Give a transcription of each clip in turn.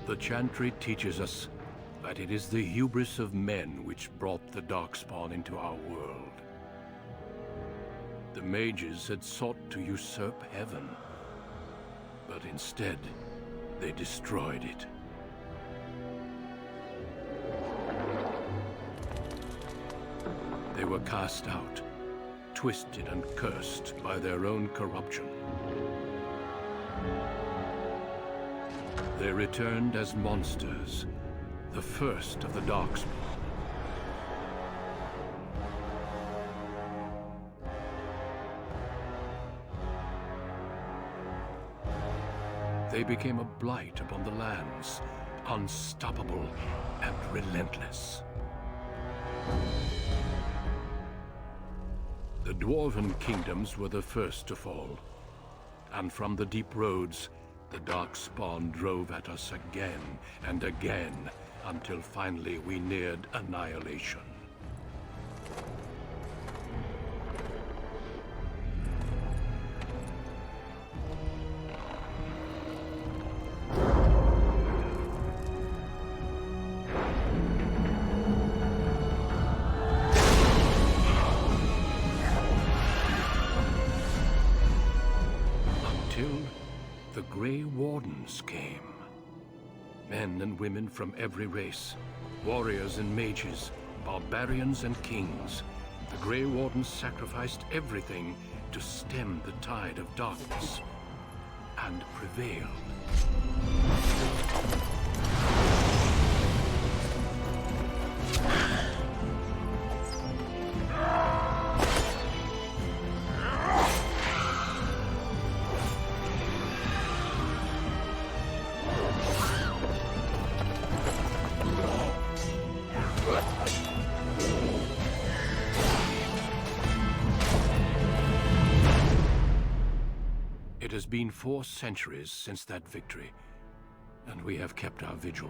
The Chantry teaches us that it is the hubris of men which brought the Darkspawn into our world. The mages had sought to usurp heaven, but instead, they destroyed it. They were cast out, twisted and cursed by their own corruption. They returned as monsters, the first of the Darkspawn. They became a blight upon the lands, unstoppable and relentless. The Dwarven kingdoms were the first to fall, and from the deep roads, the Darkspawn drove at us again and again, until finally we neared annihilation. The Grey Wardens came. Men and women from every race, warriors and mages, barbarians and kings. The Grey Wardens sacrificed everything to stem the tide of darkness, and prevailed. It has been 4 centuries since that victory, and we have kept our vigil.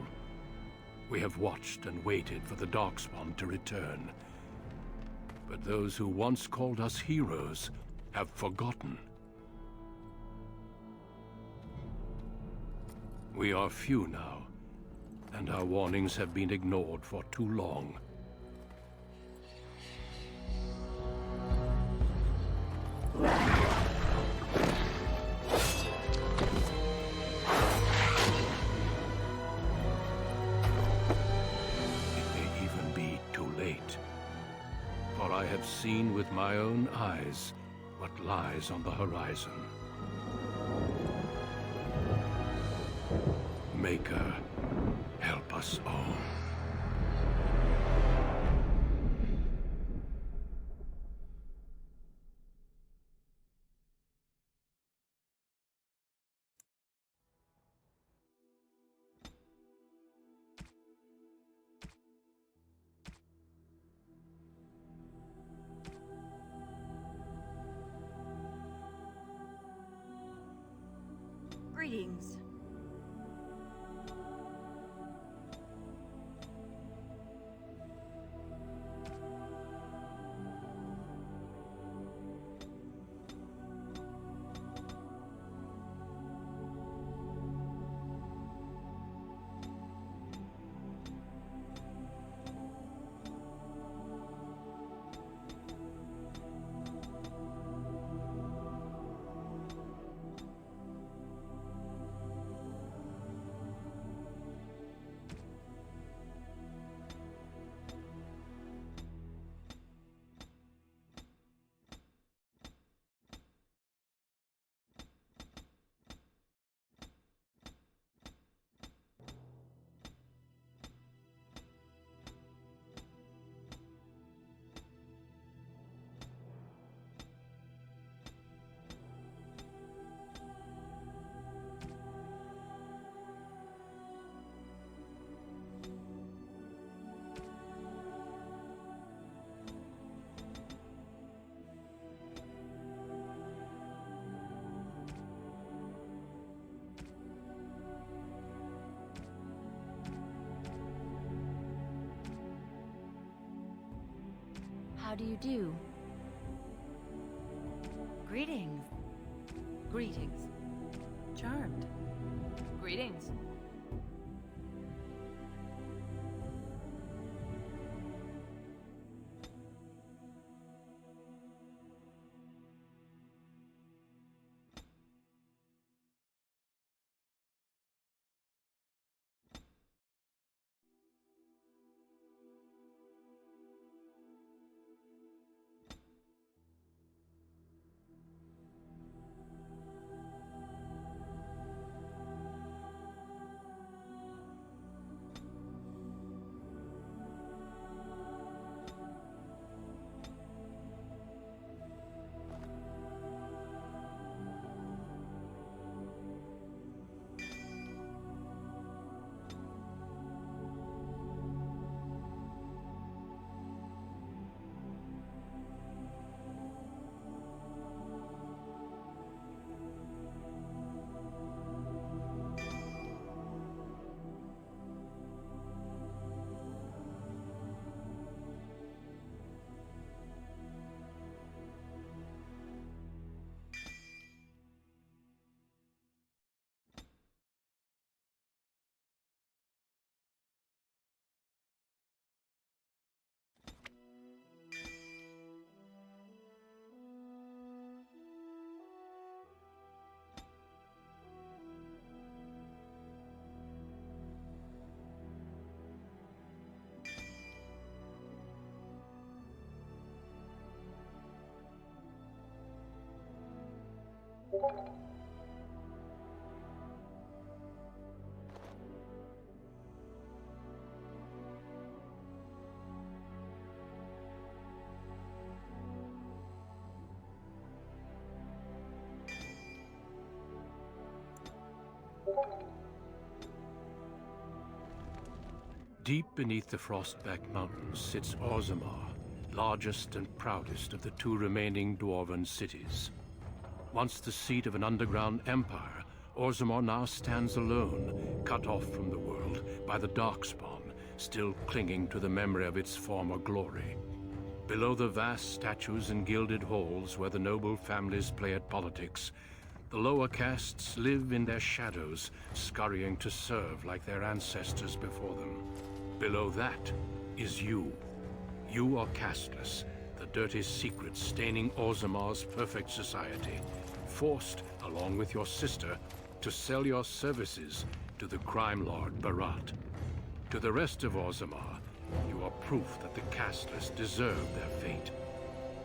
We have watched and waited for the Darkspawn to return. But those who once called us heroes have forgotten. We are few now, and our warnings have been ignored for too long. For I have seen with my own eyes what lies on the horizon. Maker, help us all. Greetings. How do you do? Greetings. Greetings. Charmed. Greetings. Deep beneath the Frostback Mountains sits Orzammar, largest and proudest of the two remaining dwarven cities. Once the seat of an underground empire, Orzammar now stands alone, cut off from the world by the Darkspawn, still clinging to the memory of its former glory. Below the vast statues and gilded halls where the noble families play at politics, the lower castes live in their shadows, scurrying to serve like their ancestors before them. Below that is you. You are casteless, the dirty secret staining Orzammar's perfect society, forced, along with your sister, to sell your services to the crime lord Barat. To the rest of Orzammar, you are proof that the casteless deserve their fate.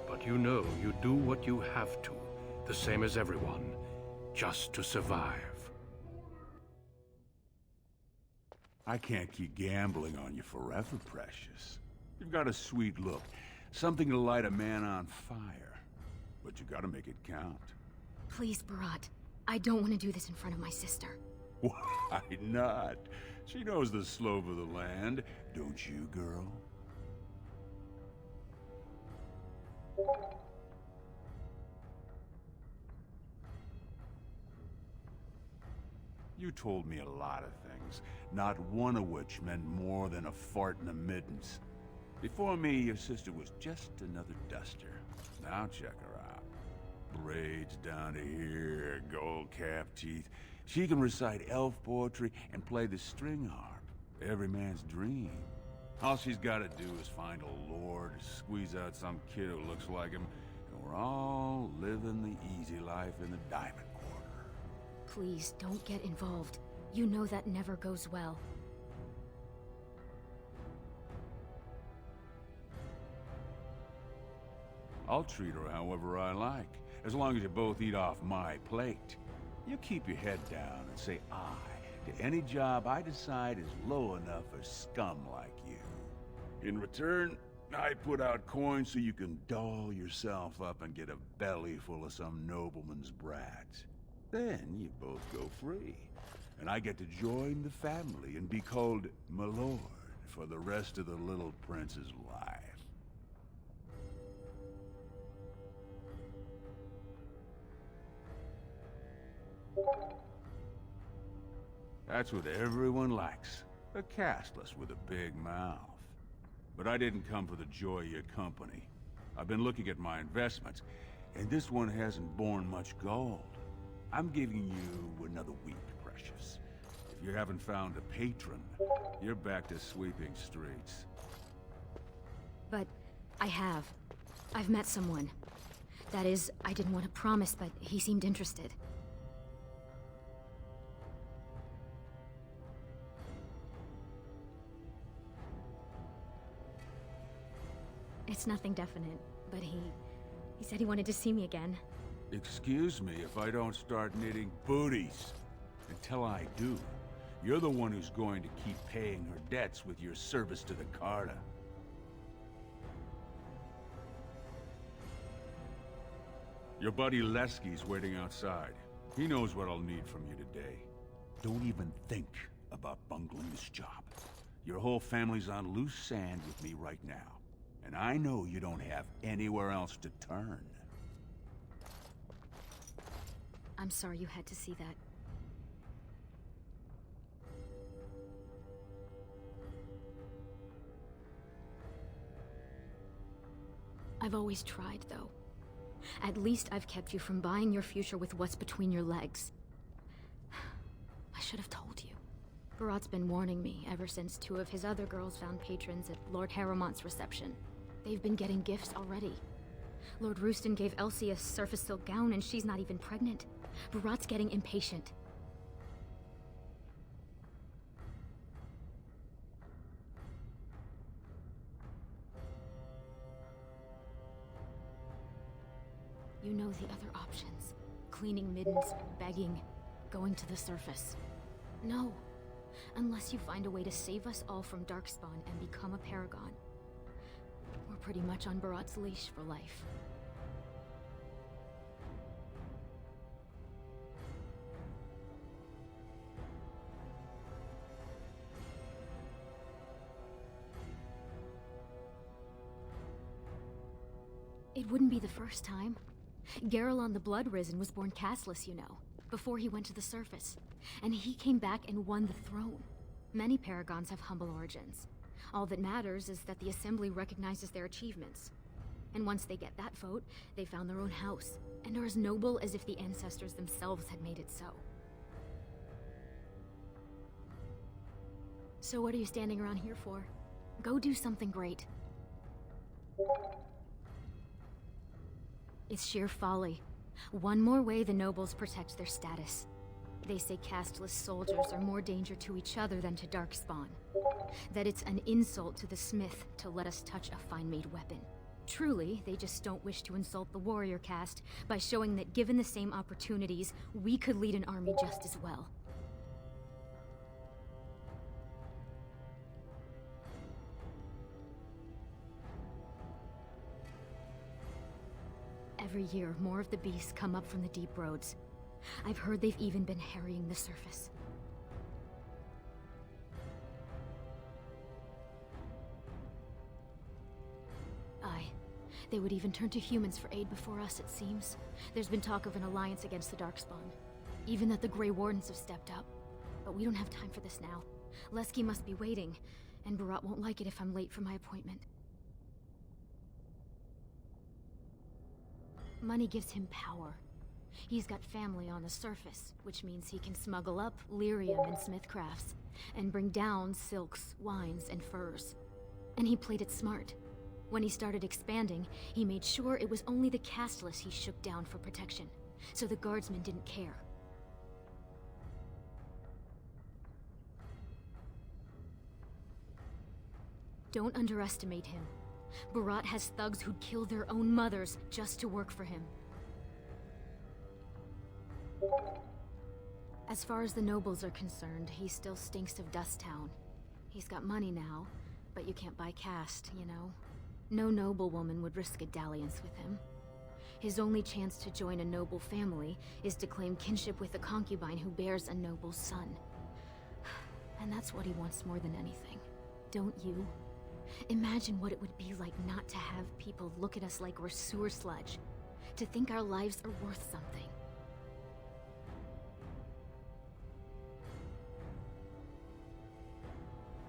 But you know you do what you have to, the same as everyone, just to survive. I can't keep gambling on you forever, Precious. You've got a sweet look, something to light a man on fire. But you gotta make it count. Please, Barat. I don't want to do this in front of my sister. Why not? She knows the slope of the land, don't you, girl? You told me a lot of things, not one of which meant more than a fart in the middens. Before me, your sister was just another duster. Now check her out. Braids down to here, gold-capped teeth. She can recite elf poetry and play the string harp. Every man's dream. All she's gotta do is find a lord, squeeze out some kid who looks like him, and we're all living the easy life in the Diamond Quarter. Please, don't get involved. You know that never goes well. I'll treat her however I like, as long as you both eat off my plate. You keep your head down and say aye to any job I decide is low enough for scum like you. In return, I put out coins so you can doll yourself up and get a belly full of some nobleman's brats. Then you both go free, and I get to join the family and be called my lord for the rest of the little prince's life. That's what everyone likes. A casteless with a big mouth. But I didn't come for the joy of your company. I've been looking at my investments, and this one hasn't borne much gold. I'm giving you another week, Precious. If you haven't found a patron, you're back to sweeping streets. But I have. I've met someone. That is, I didn't want to promise, but he seemed interested. It's nothing definite, but he said he wanted to see me again. Excuse me if I don't start knitting booties. Until I do, you're the one who's going to keep paying her debts with your service to the Carta. Your buddy Lesky's waiting outside. He knows what I'll need from you today. Don't even think about bungling this job. Your whole family's on loose sand with me right now. And I know you don't have anywhere else to turn. I'm sorry you had to see that. I've always tried, though. At least I've kept you from buying your future with what's between your legs. I should have told you. Barat's been warning me ever since two of his other girls found patrons at Lord Harrowmont's reception. They've been getting gifts already. Lord Rooston gave Elsie a surface silk gown and she's not even pregnant. Barat's getting impatient. You know the other options. cleaning middens, begging, going to the surface. No. Unless you find a way to save us all from Darkspawn and become a Paragon. We're pretty much on Barat's leash for life. It wouldn't be the first time. Garelon the Blood Risen was born castless, you know, before he went to the surface. And he came back and won the throne. Many Paragons have humble origins. All that matters is that the Assembly recognizes their achievements. And once they get that vote, they found their own house, and are as noble as if the ancestors themselves had made it so. So what are you standing around here for? Go do something great. It's sheer folly. One more way the nobles protect their status. They say casteless soldiers are more danger to each other than to Darkspawn. That it's an insult to the smith to let us touch a fine-made weapon. Truly, they just don't wish to insult the warrior caste by showing that given the same opportunities, we could lead an army just as well. Every year, more of the beasts come up from the deep roads. I've heard they've even been harrying the surface. Aye. They would even turn to humans for aid before us, it seems. There's been talk of an alliance against the Darkspawn. Even that the Grey Wardens have stepped up. But we don't have time for this now. Lesky must be waiting, and Barat won't like it if I'm late for my appointment. Money gives him power. He's got family on the surface, which means he can smuggle up lyrium and smithcrafts, and bring down silks, wines, and furs. And he played it smart. When he started expanding, he made sure it was only the casteless he shook down for protection, so the guardsmen didn't care. Don't underestimate him. Barat has thugs who'd kill their own mothers just to work for him. As far as the nobles are concerned, he still stinks of Dust Town. He's got money now, but you can't buy caste, you know? No noblewoman would risk a dalliance with him. His only chance to join a noble family is to claim kinship with a concubine who bears a noble son. And that's what he wants more than anything. Don't you? Imagine what it would be like not to have people look at us like we're sewer sludge. To think our lives are worth something.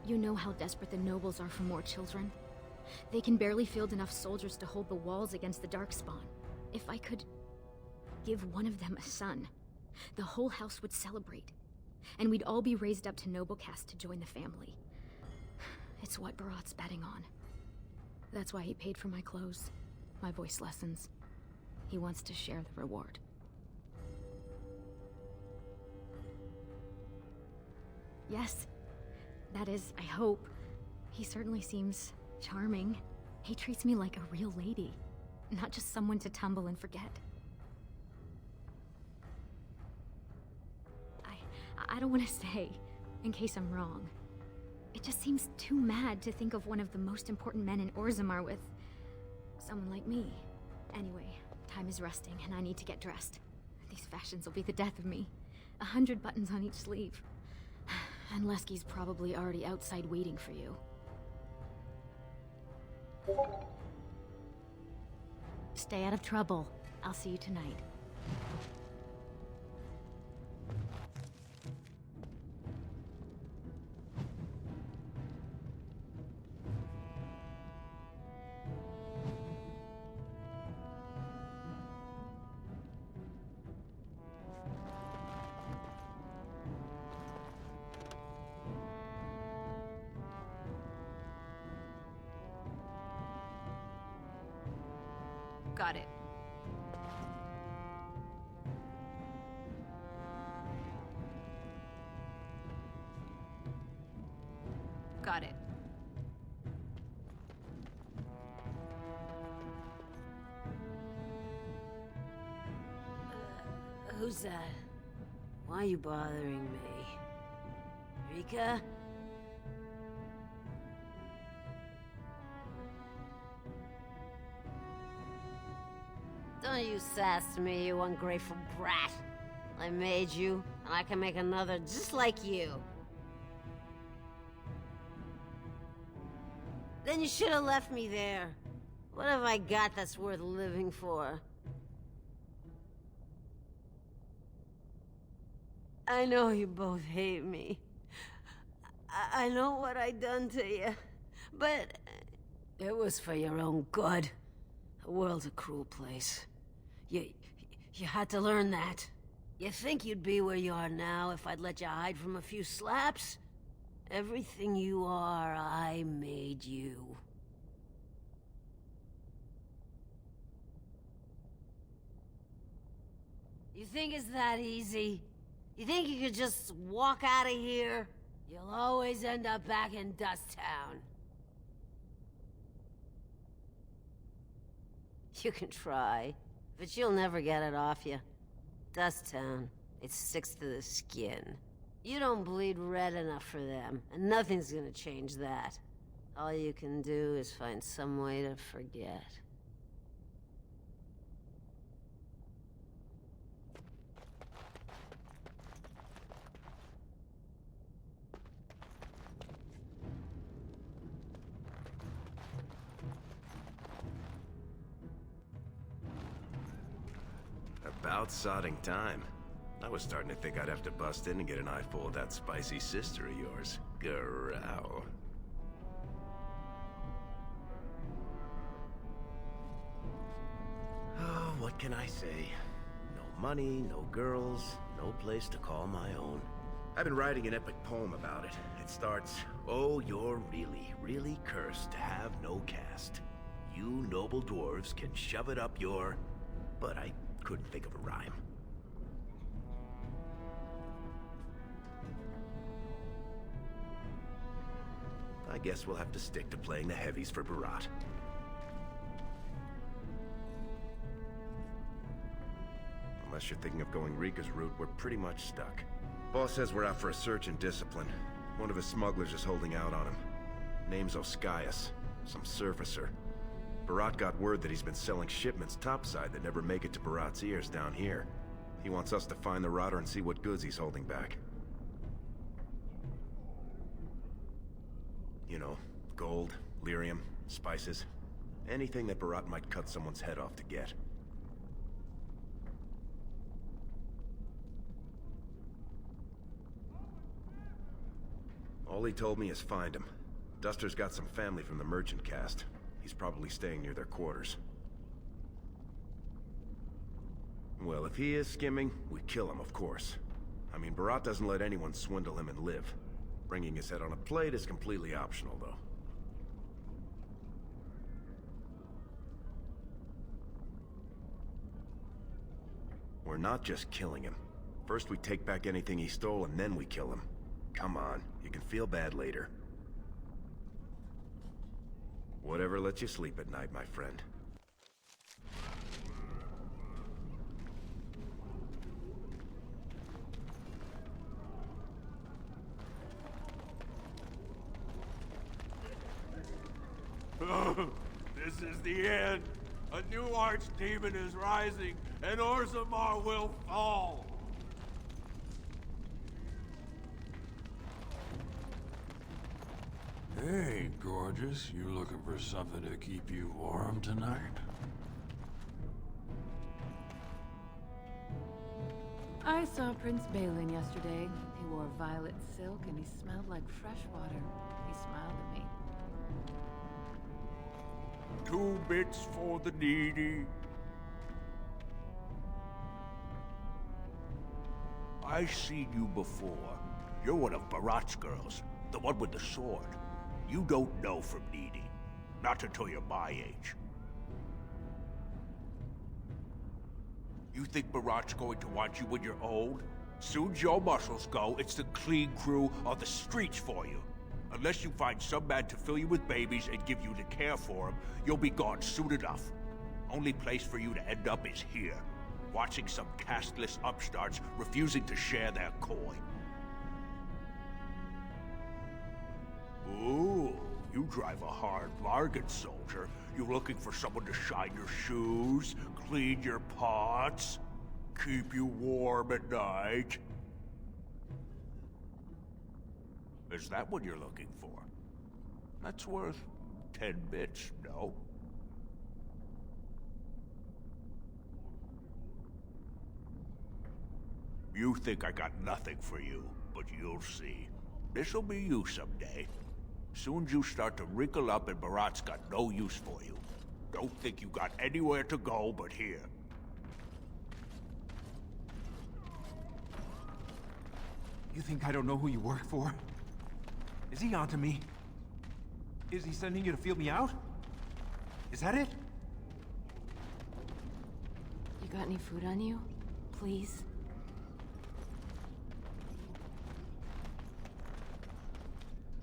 You know how desperate the nobles are for more children? They can barely field enough soldiers to hold the walls against the Darkspawn. If I could give one of them a son, the whole house would celebrate. And we'd all be raised up to noble caste to join the family. It's what Barat's betting on. That's why he paid for my clothes, my voice lessons. He wants to share the reward. Yes. That is, I hope. He certainly seems charming. He treats me like a real lady, not just someone to tumble and forget. I don't want to say, in case I'm wrong. It just seems too mad to think of one of the most important men in Orzammar with someone like me. Anyway, time is resting and I need to get dressed. These fashions will be the death of me. 100 buttons on each sleeve. And Lesky's probably already outside waiting for you. Stay out of trouble. I'll see you tonight. Got it. Got it. is that? Why are you bothering me? Rika? Don't you sass me, you ungrateful brat. I made you, and I can make another just like you. Then you should have left me there. What have I got that's worth living for? I know you both hate me. I know what I done to you, but it was for your own good. The world's a cruel place. You had to learn that. You think you'd be where you are now if I'd let you hide from a few slaps? Everything you are, I made you. You think it's that easy? You think you could just walk out of here? You'll always end up back in Dust Town. You can try, but you'll never get it off you. Dust Town, it sticks to the skin. You don't bleed red enough for them, and nothing's gonna change that. All you can do is find some way to forget. About sodding time. I was starting to think I'd have to bust in and get an eyeful of that spicy sister of yours. Growl. Oh, what can I say? No money, no girls, no place to call my own. I've been writing an epic poem about it. It starts, "Oh, you're really, really cursed to have no caste. You noble dwarves can shove it up your..." But I couldn't think of a rhyme. I guess we'll have to stick to playing the heavies for Barat. Unless you're thinking of going Rika's route, we're pretty much stuck. Boss says we're out for a search and discipline. One of his smugglers is holding out on him. Name's Oskias, some surfacer. Barat got word that he's been selling shipments topside that never make it to Barat's ears down here. He wants us to find the rotter and see what goods he's holding back. You know, gold, lyrium, spices. Anything that Barat might cut someone's head off to get. All he told me is find him. Duster's got some family from the merchant caste. He's probably staying near their quarters. Well, if he is skimming, we kill him, of course. I mean, Barat doesn't let anyone swindle him and live. Bringing his head on a plate is completely optional, though. We're not just killing him. First we take back anything he stole, and then we kill him. Come on, you can feel bad later. Whatever lets you sleep at night, my friend. This is the end. A new archdemon is rising, and Orzammar will fall. Hey, gorgeous. You looking for something to keep you warm tonight? I saw Prince Balin yesterday. He wore violet silk and he smelled like fresh water. He smiled at me. 2 bits for the needy. I seen you before. You're one of Barat's girls, the one with the sword. You don't know from needy. Not until you're my age. You think Barat's going to want you when you're old? Soon's your muscles go, it's the clean crew on the streets for you. Unless you find some man to fill you with babies and give you the care for them, you'll be gone soon enough. Only place for you to end up is here. watching some casteless upstarts refusing to share their coin. Ooh, you drive a hard bargain, soldier. You looking for someone to shine your shoes, clean your pots, keep you warm at night? Is that what you're looking for? That's worth 10 bits, no? You think I got nothing for you, but you'll see. This'll be you someday. Soon as you start to wrinkle up and Barat's got no use for you. Don't think you got anywhere to go but here. You think I don't know who you work for? Is he onto me? Is he sending you to feel me out? Is that it? You got any food on you? Please?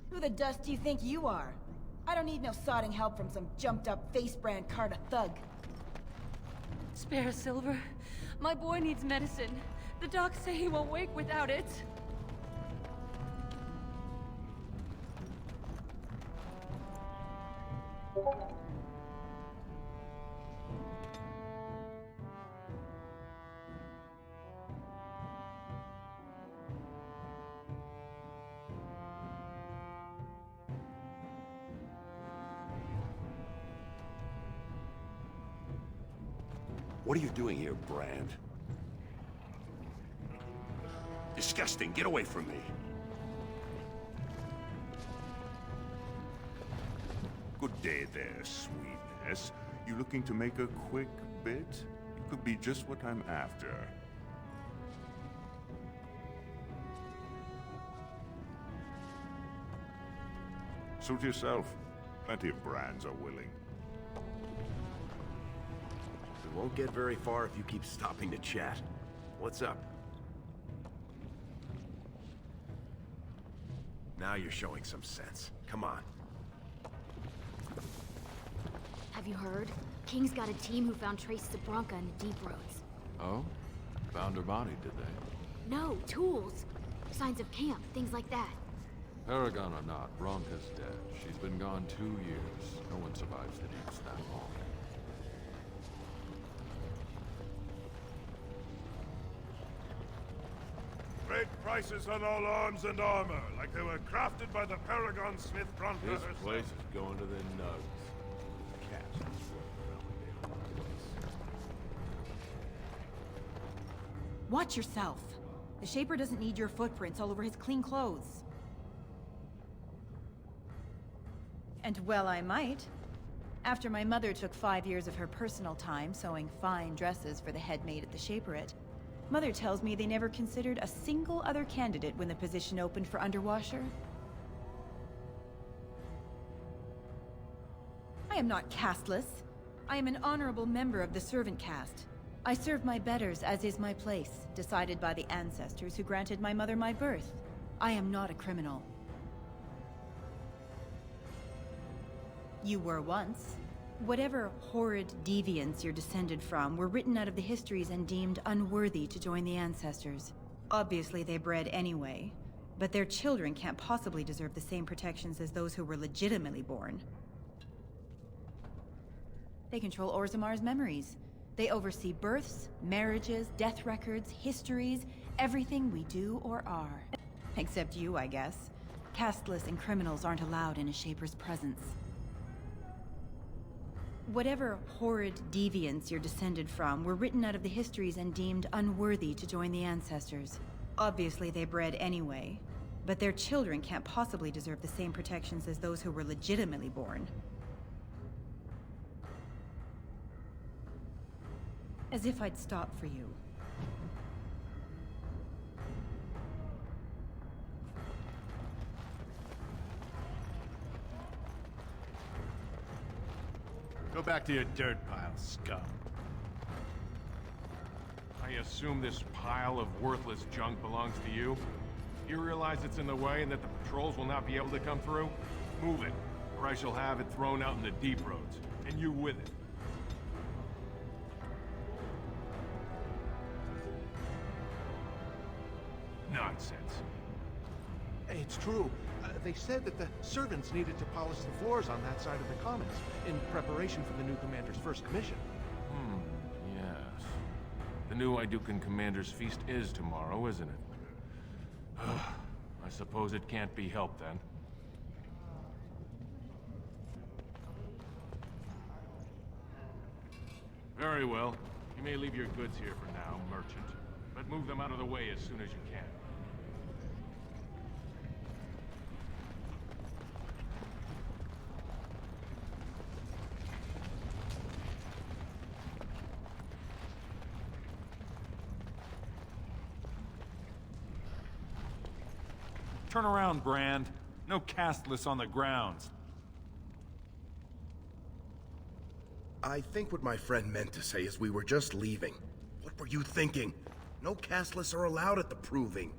Who the dust do you think you are? I don't need no sodding help from some jumped-up face-brand Carta thug. Spare Silver. My boy needs medicine. The docs say he won't wake without it. What are you doing here, Brand? Disgusting. Get away from me. Good day there, sweetness. You looking to make a quick bit? It could be just what I'm after. Suit yourself. Plenty of brands are willing. We won't get very far if you keep stopping to chat. What's up? Now you're showing some sense. Come on. Have you heard? King's got a team who found traces of Brosca in the deep roads. Oh? Found her body, did they? No, tools. Signs of camp, things like that. Paragon or not, Brosca's dead. She's been gone 2 years. No one survives the deeps that long. Great prices on all arms and armor, like they were crafted by the Paragon Smith Bronca This herself. place is going to the nugs. Cats are swarming around the place. Watch yourself. The Shaper doesn't need your footprints all over his clean clothes. And well, I might. After my mother took 5 years of her personal time sewing fine dresses for the head maid at the Shaperette, Mother tells me they never considered a single other candidate when the position opened for underwasher. I am not casteless. I am an honorable member of the servant caste. I serve my betters as is my place, decided by the ancestors who granted my mother my birth. I am not a criminal. You were once. Whatever horrid deviants you're descended from were written out of the histories and deemed unworthy to join the ancestors. Obviously they bred anyway, but their children can't possibly deserve the same protections as those who were legitimately born. They control Orzamar's memories. They oversee births, marriages, death records, histories, everything we do or are. Except you, I guess. Casteless and criminals aren't allowed in a Shaper's presence. Whatever horrid deviants you're descended from were written out of the histories and deemed unworthy to join the ancestors. Obviously they bred anyway, but their children can't possibly deserve the same protections as those who were legitimately born. As if I'd stop for you. Go back to your dirt pile, scum. I assume this pile of worthless junk belongs to you? You realize it's in the way and that the patrols will not be able to come through? Move it, or I shall have it thrown out in the deep roads, and you with it. nonsense. It's true. They said that the servants needed to polish the floors on that side of the commons in preparation for the new commander's first commission. Yes. The new Idukan Commander's feast is tomorrow, isn't it? I suppose it can't be helped then. Very well. You may leave your goods here for now, merchant, but move them out of the way as soon as you can. Turn around, Brand. No castless on the grounds. I think what my friend meant to say is we were just leaving. What were you thinking? No castless are allowed at the Proving.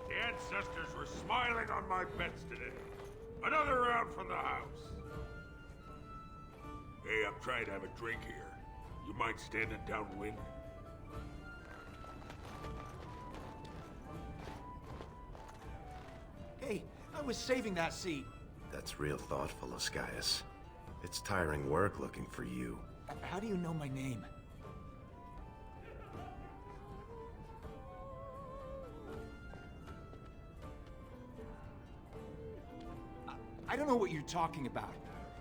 The ancestors were smiling on my bets today. Another round from the house. Hey, I'm trying to have a drink here. You mind standing downwind? Hey, I was saving that seat. That's real thoughtful, Ascaius. It's tiring work looking for you. How do you know my name? I don't know what you're talking about.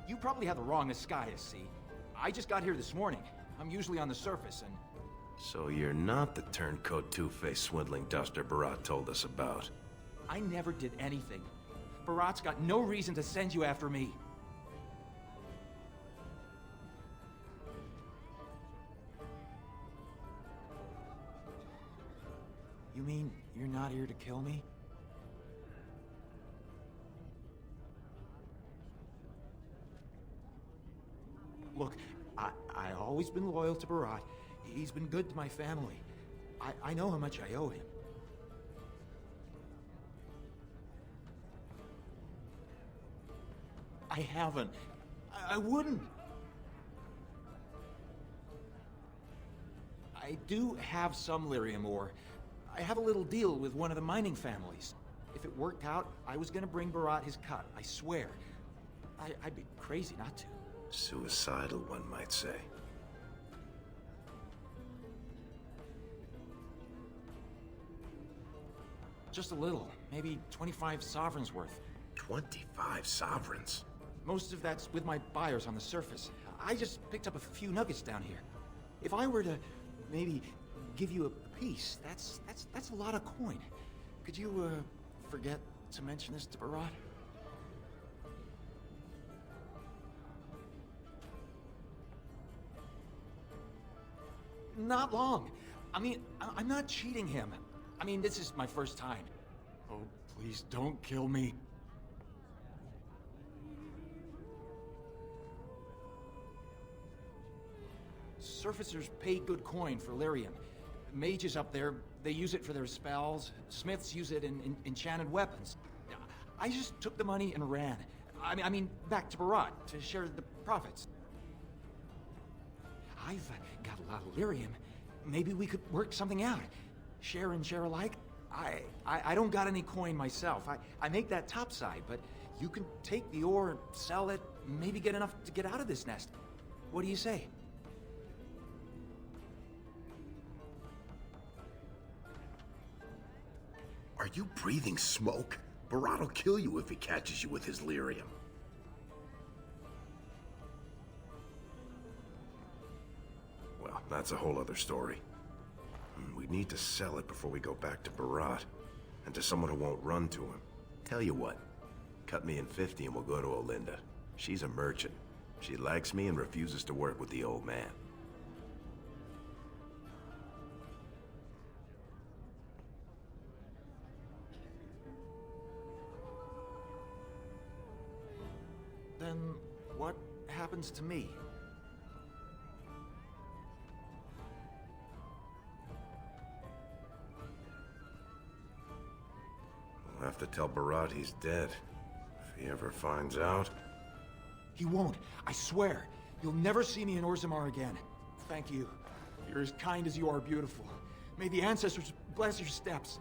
You probably have the wrong Ascaius, see? I just got here this morning. I'm usually on the surface, and... So you're not the turncoat two-faced swindling duster Barat told us about. I never did anything. Barat's got no reason to send you after me. You mean you're not here to kill me? Look, I always been loyal to Barat. He's been good to my family. I know how much I owe him. I haven't. I wouldn't. I do have some lyrium ore. I have a little deal with one of the mining families. If it worked out, I was gonna bring Barat his cut, I swear. I'd be crazy not to. Suicidal, one might say. Just a little, maybe 25 sovereigns worth. 25 sovereigns? Most of that's with my buyers on the surface. I just picked up a few nuggets down here. If I were to maybe give you a piece, that's a lot of coin. Could you forget to mention this to Barat? Not long. I mean, I'm not cheating him. I mean, this is my first time. Oh, please don't kill me. Surfacers pay good coin for lyrium. Mages up there, they use it for their spells. Smiths use it in enchanted weapons. I just took the money and ran. I mean, back to Barat to share the profits. I've got a lot of lyrium. Maybe we could work something out. Share and share alike. I don't got any coin myself. I make that topside, but you can take the ore, sell it, maybe get enough to get out of this nest. What do you say? Are you breathing smoke? Barat will kill you if he catches you with his lyrium. Well, that's a whole other story. We need to sell it before we go back to Barat, and to someone who won't run to him. Tell you what, cut me in 50 and we'll go to Olinda. She's a merchant. She likes me and refuses to work with the old man. Then what happens to me? We'll have to tell Barat he's dead. If he ever finds out. He won't. I swear. You'll never see me in Orzammar again. Thank you. You're as kind as you are beautiful. May the ancestors bless your steps.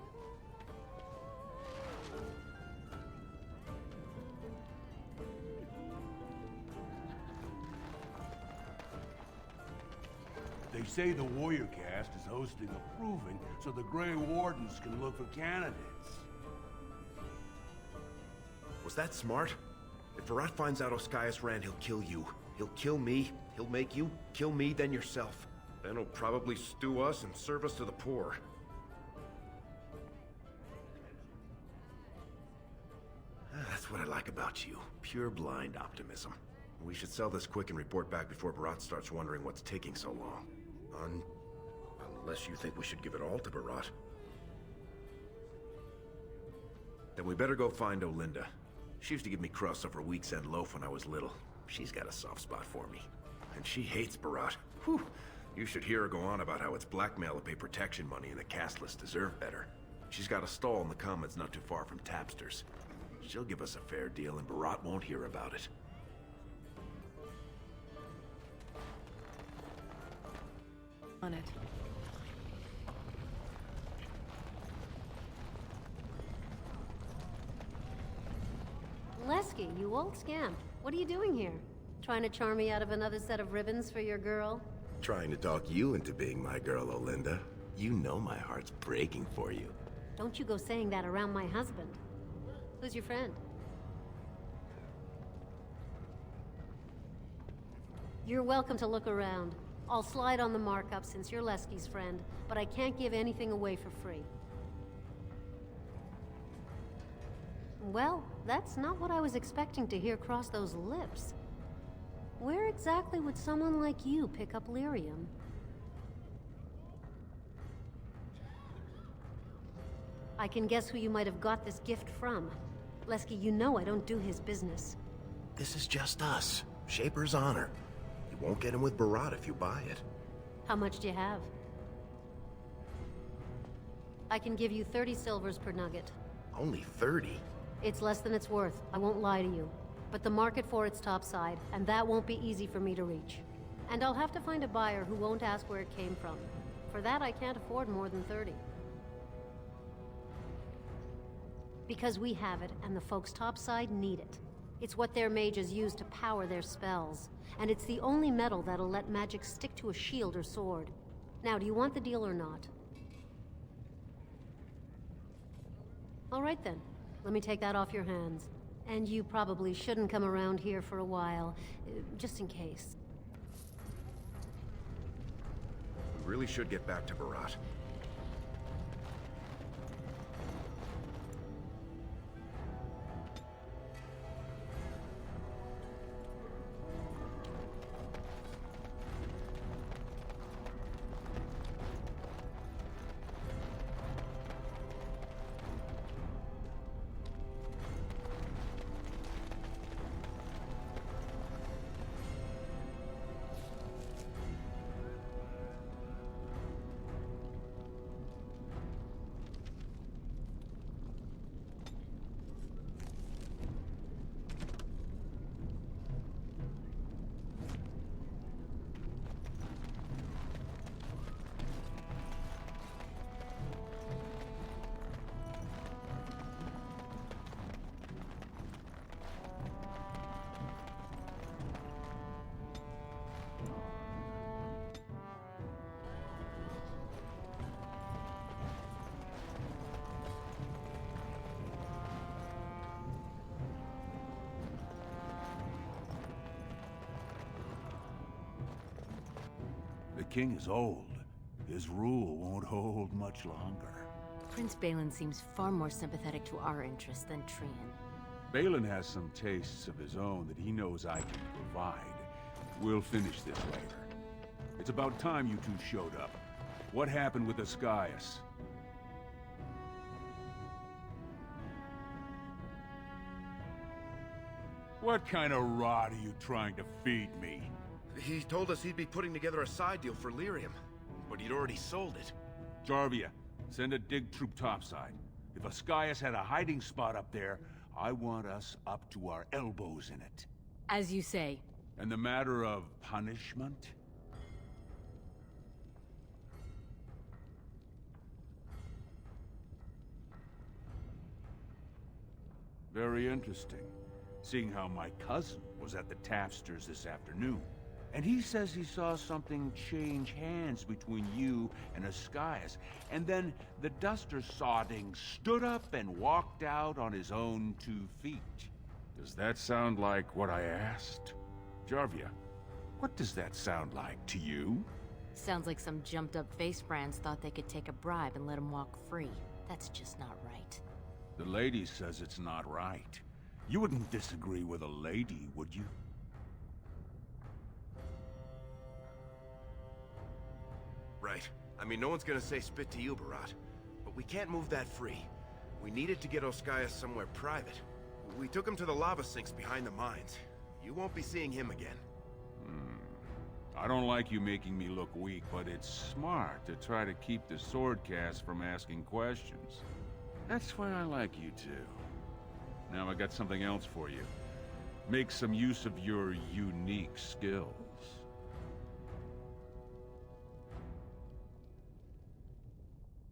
They say the Warrior Cast is hosting a proving so the Grey Wardens can look for candidates. Was that smart? If Barat finds out Oscaius ran, he'll kill you. He'll kill me. He'll make you kill me, then yourself. Then he'll probably stew us and serve us to the poor. That's what I like about you. Pure blind optimism. We should sell this quick and report back before Barat starts wondering what's taking so long. Unless you think we should give it all to Barat. Then we better go find Olinda. She used to give me crusts over week's end loaf when I was little. She's got a soft spot for me. And she hates Barat. Whew. You should hear her go on about how it's blackmail to pay protection money and the castless deserve better. She's got a stall in the commons not too far from Tapster's. She'll give us a fair deal and Barat won't hear about it. On it. Lesky, you old scamp. What are you doing here? Trying to charm me out of another set of ribbons for your girl? Trying to talk you into being my girl, Olinda. You know my heart's breaking for you. Don't you go saying that around my husband. Who's your friend? You're welcome to look around. I'll slide on the markup since you're Lesky's friend, but I can't give anything away for free. Well, that's not what I was expecting to hear cross those lips. Where exactly would someone like you pick up lyrium? I can guess who you might have got this gift from. Lesky, you know I don't do his business. This is just us. Shaper's honor. You won't get him with Barat if you buy it. How much do you have? I can give you 30 silvers per nugget. Only 30? It's less than it's worth, I won't lie to you. But the market for it's topside, and that won't be easy for me to reach. And I'll have to find a buyer who won't ask where it came from. For that, I can't afford more than 30. Because we have it, and the folks topside need it. It's what their mages use to power their spells. And it's the only metal that'll let magic stick to a shield or sword. Now, do you want the deal or not? All right then. Let me take that off your hands. And you probably shouldn't come around here for a while, just in case. We really should get back to Barat. The king is old. His rule won't hold much longer. Prince Balin seems far more sympathetic to our interests than Trian. Balin has some tastes of his own that he knows I can provide, We'll finish this later. It's about time you two showed up. What happened with Ascaius? What kind of rot are you trying to feed me? He told us he'd be putting together a side deal for Lyrium, but he'd already sold it. Jarvia, send a dig troop topside. If Ascaius had a hiding spot up there, I want us up to our elbows in it. As you say. And the matter of punishment? Very interesting. Seeing how my cousin was at the Tapsters this afternoon. And he says he saw something change hands between you and Ascaius. And then the duster sodding stood up and walked out on his own 2 feet. Does that sound like what I asked? Jarvia, what does that sound like to you? Sounds like some jumped-up face brands thought they could take a bribe and let him walk free. That's just not right. The lady says it's not right. You wouldn't disagree with a lady, would you? Right. I mean, no one's gonna say spit to you, Barat. But we can't move that free. We needed to get Ascaius somewhere private. We took him to the lava sinks behind the mines. You won't be seeing him again. I don't like you making me look weak, but it's smart to try to keep the swordcast from asking questions. That's why I like you two. Now I got something else for you. Make some use of your unique skills.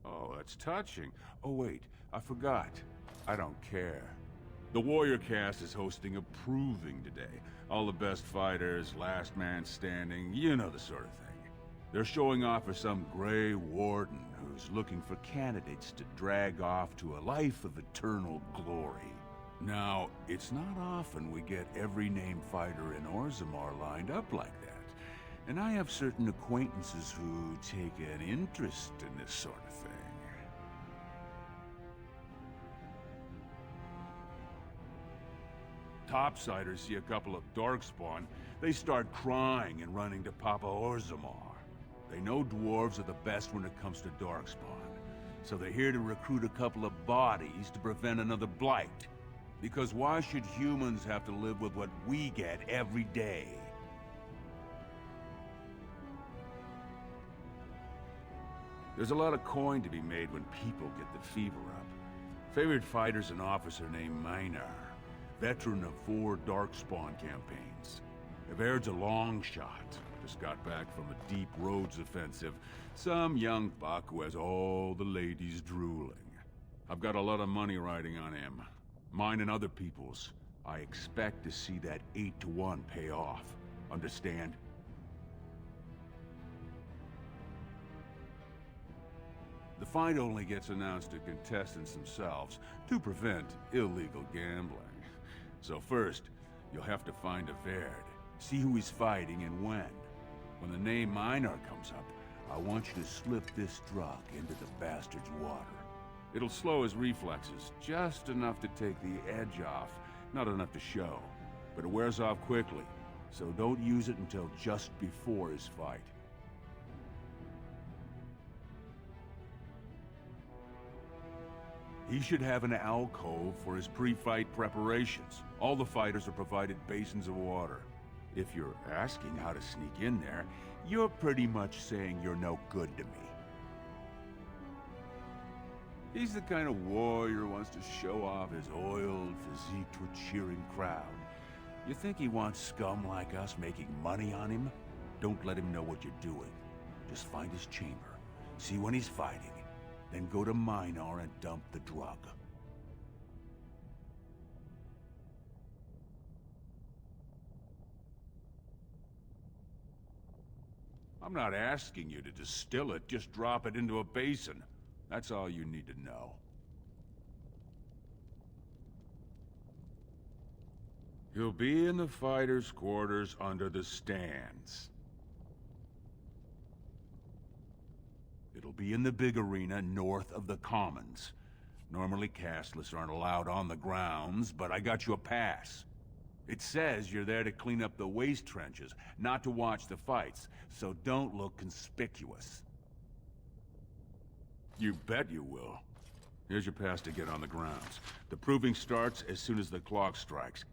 Oh, that's touching. Oh wait, I forgot. I don't care. The Warrior Cast is hosting a proving today. All the best fighters, last man standing, you know the sort of thing. They're showing off for some Grey Warden who's looking for candidates to drag off to a life of eternal glory. Now, it's not often we get every named fighter in Orzammar lined up like that. And I have certain acquaintances who take an interest in this sort of thing. Topsiders see a couple of Darkspawn, they start crying and running to Papa Orzammar. They know dwarves are the best when it comes to Darkspawn, so they're here to recruit a couple of bodies to prevent another blight. Because why should humans have to live with what we get every day? There's a lot of coin to be made when people get the fever up. Favorite fighter's an officer named Minar. Veteran of 4 Darkspawn campaigns. Avaird's a long shot. Just got back from a deep roads offensive. Some young buck who has all the ladies drooling. I've got a lot of money riding on him. Mine and other people's. I expect to see that 8-to-1 pay off. Understand? The fight only gets announced to contestants themselves to prevent illegal gambling. So first, you'll have to find Avaird, see who he's fighting and when. When the name Minar comes up, I want you to slip this drug into the bastard's water. It'll slow his reflexes, just enough to take the edge off, not enough to show. But it wears off quickly, so don't use it until just before his fight. He should have an alcove for his pre-fight preparations. All the fighters are provided basins of water. If you're asking how to sneak in there, you're pretty much saying you're no good to me. He's the kind of warrior who wants to show off his oiled physique to a cheering crowd. You think he wants scum like us making money on him? Don't let him know what you're doing. Just find his chamber, see when he's fighting, then go to Minar and dump the drug. I'm not asking you to distill it, just drop it into a basin. That's all you need to know. He'll be in the fighters' quarters under the stands. It'll be in the big arena north of the Commons. Normally castless aren't allowed on the grounds, but I got you a pass. It says you're there to clean up the waste trenches, not to watch the fights, so don't look conspicuous. You bet you will. Here's your pass to get on the grounds. The proving starts as soon as the clock strikes.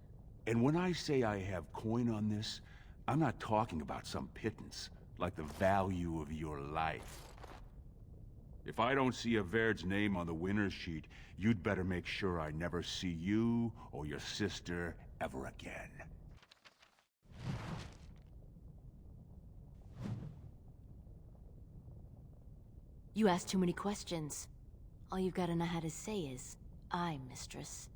And when I say I have coin on this, I'm not talking about some pittance, like the value of your life. If I don't see a Vaird's name on the winner's sheet, you'd better make sure I never see you or your sister ever again. You ask too many questions. All you've got to know how to say is, "I'm mistress."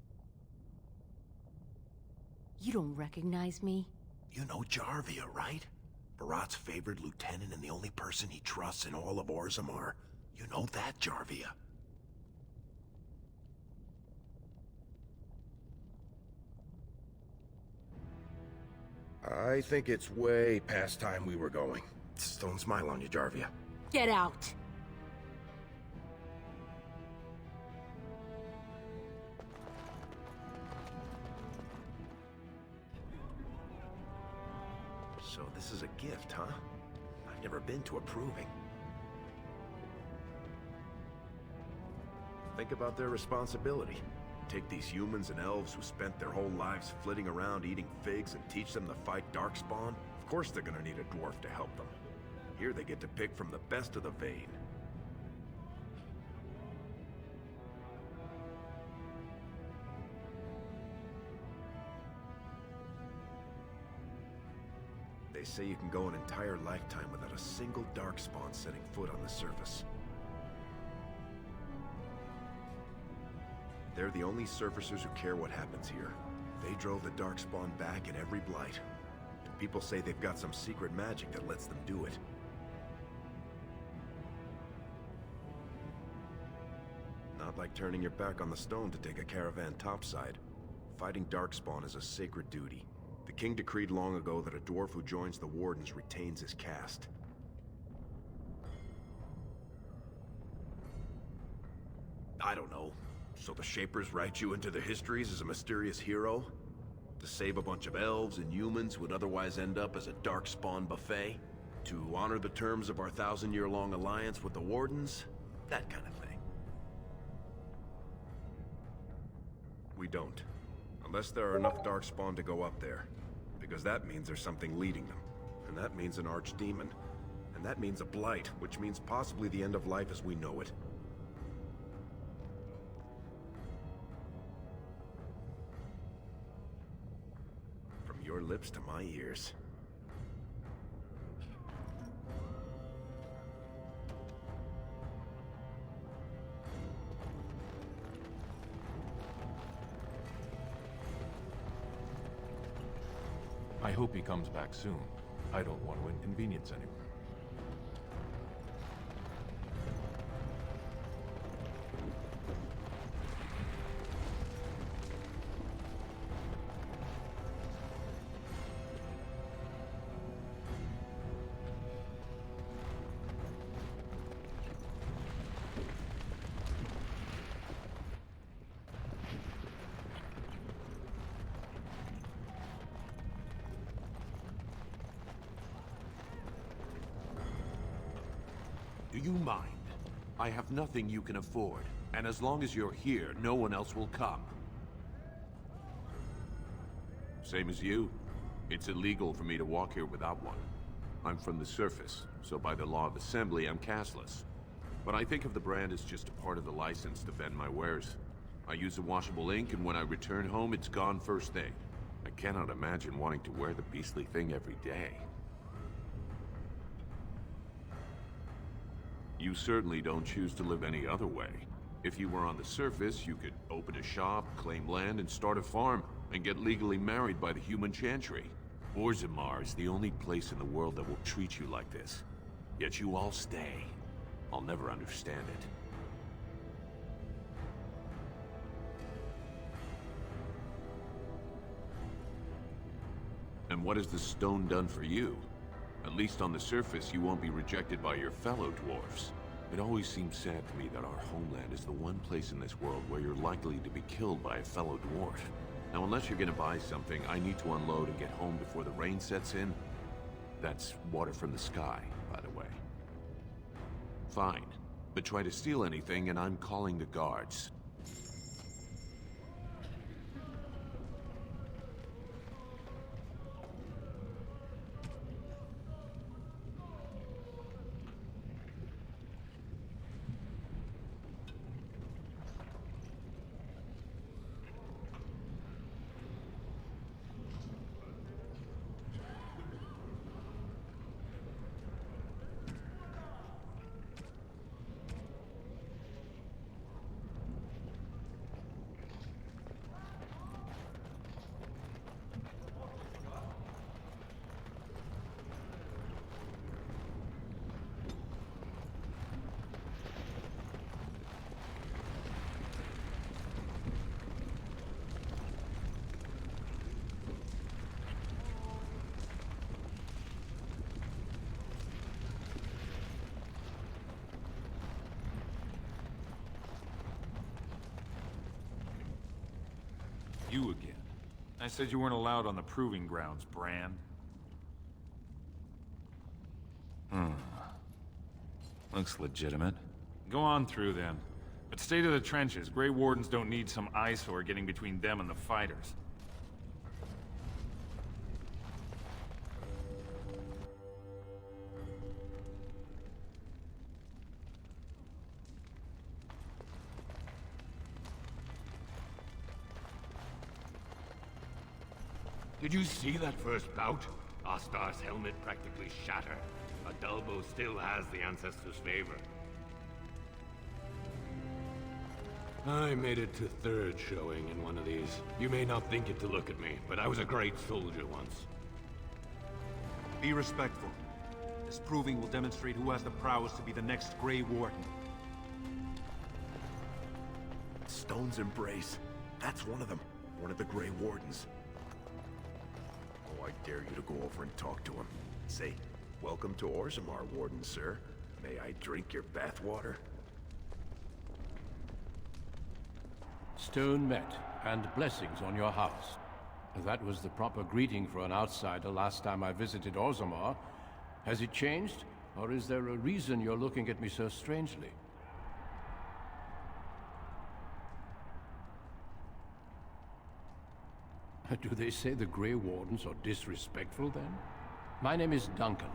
You don't recognize me? You know Jarvia, right? Barat's favorite lieutenant and the only person he trusts in all of Orzammar. You know that, Jarvia? I think it's way past time we were going. Don't smile on you, Jarvia. Get out! So this is a gift, huh? I've never been to a proving. Think about their responsibility. Take these humans and elves who spent their whole lives flitting around eating figs and teach them to fight Darkspawn? Of course they're gonna need a dwarf to help them. Here they get to pick from the best of the vein. They say you can go an entire lifetime without a single Darkspawn setting foot on the surface. They're the only surfacers who care what happens here. They drove the Darkspawn back in every blight. And people say they've got some secret magic that lets them do it. Not like turning your back on the stone to take a caravan topside. Fighting Darkspawn is a sacred duty. The king decreed long ago that a dwarf who joins the Wardens retains his caste. I don't know. So the Shapers write you into the histories as a mysterious hero? To save a bunch of elves and humans who would otherwise end up as a Darkspawn buffet? To honor the terms of our 1,000-year-long alliance with the Wardens? That kind of thing. We don't. Unless there are enough Darkspawn to go up there. Because that means there's something leading them. And that means an archdemon. And that means a blight, which means possibly the end of life as we know it. From your lips to my ears. I hope he comes back soon. I don't want to inconvenience anyone. Do you mind? I have nothing you can afford, and as long as you're here, no one else will come. Same as you. It's illegal for me to walk here without one. I'm from the surface, so by the law of assembly, I'm casteless. But I think of the brand as just a part of the license to vend my wares. I use a washable ink, and when I return home, it's gone first thing. I cannot imagine wanting to wear the beastly thing every day. You certainly don't choose to live any other way. If you were on the surface, you could open a shop, claim land, and start a farm, and get legally married by the human chantry. Orzammar is the only place in the world that will treat you like this. Yet you all stay. I'll never understand it. And what has the stone done for you? At least on the surface, you won't be rejected by your fellow dwarfs. It always seems sad to me that our homeland is the one place in this world where you're likely to be killed by a fellow dwarf. Now, unless you're gonna buy something, I need to unload and get home before the rain sets in. That's water from the sky, by the way. Fine. But try to steal anything, and I'm calling the guards. You again. I said you weren't allowed on the proving grounds, Brand. Looks legitimate. Go on through, then. But stay to the trenches. Grey Wardens don't need some eyesore getting between them and the fighters. Did you see that first bout? Astar's helmet practically shattered. Adalbo still has the Ancestors' favor. I made it to third showing in one of these. You may not think it to look at me, but I was a great soldier once. Be respectful. This proving will demonstrate who has the prowess to be the next Grey Warden. Stone's Embrace. That's one of them. One of the Grey Wardens. Oh, I dare you to go over and talk to him. Say, welcome to Orzammar, Warden, sir. May I drink your bathwater? Stone met, and blessings on your house. That was the proper greeting for an outsider last time I visited Orzammar. Has it changed? Or is there a reason you're looking at me so strangely? Do they say the Grey Wardens are disrespectful, then? My name is Duncan.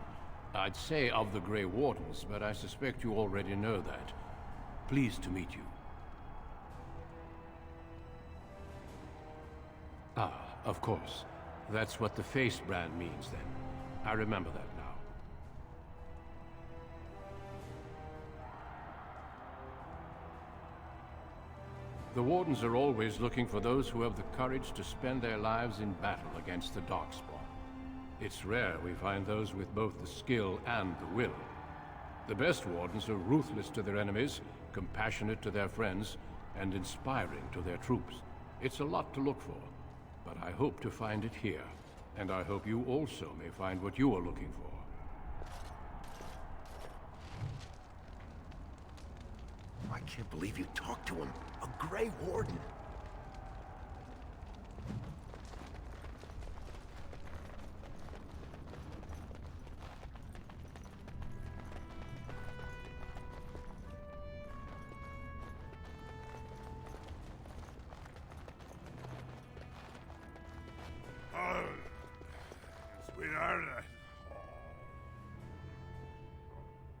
I'd say of the Grey Wardens, but I suspect you already know that. Pleased to meet you. Ah, of course. That's what the face brand means, then. I remember that now. The Wardens are always looking for those who have the courage to spend their lives in battle against the Darkspawn. It's rare we find those with both the skill and the will. The best Wardens are ruthless to their enemies, compassionate to their friends, and inspiring to their troops. It's a lot to look for, but I hope to find it here. And I hope you also may find what you are looking for. I can't believe you talked to him. A Grey Warden. Sweetheart,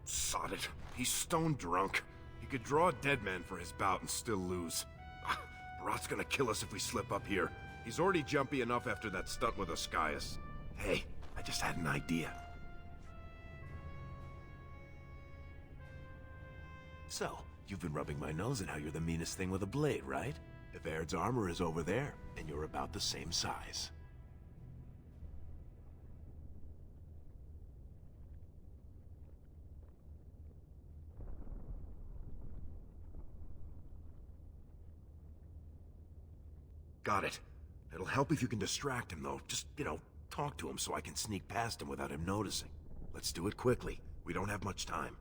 Sod it. He's stone drunk. He could draw a dead man for his bout and still lose. Rot's gonna kill us if we slip up here. He's already jumpy enough after that stunt with Ascaius. Hey, I just had an idea. So, you've been rubbing my nose at how you're the meanest thing with a blade, right? If Aird's armor is over there, and you're about the same size. Got it. It'll help if you can distract him, though. Just, talk to him so I can sneak past him without him noticing. Let's do it quickly. We don't have much time.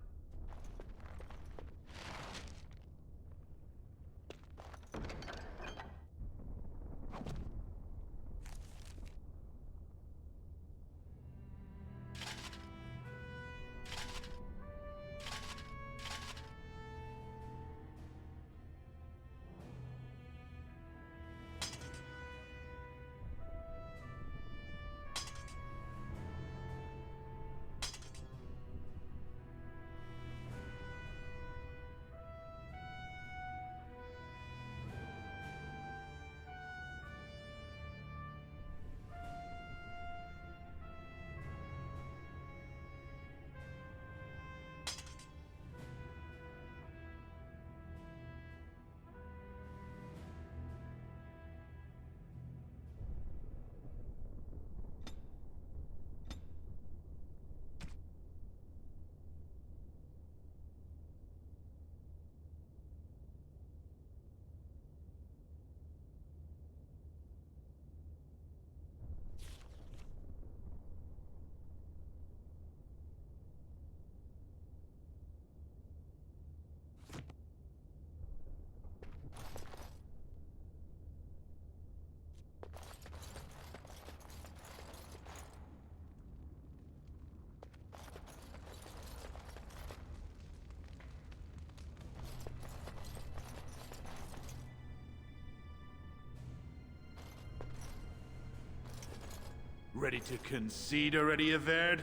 Ready to concede already, Averd?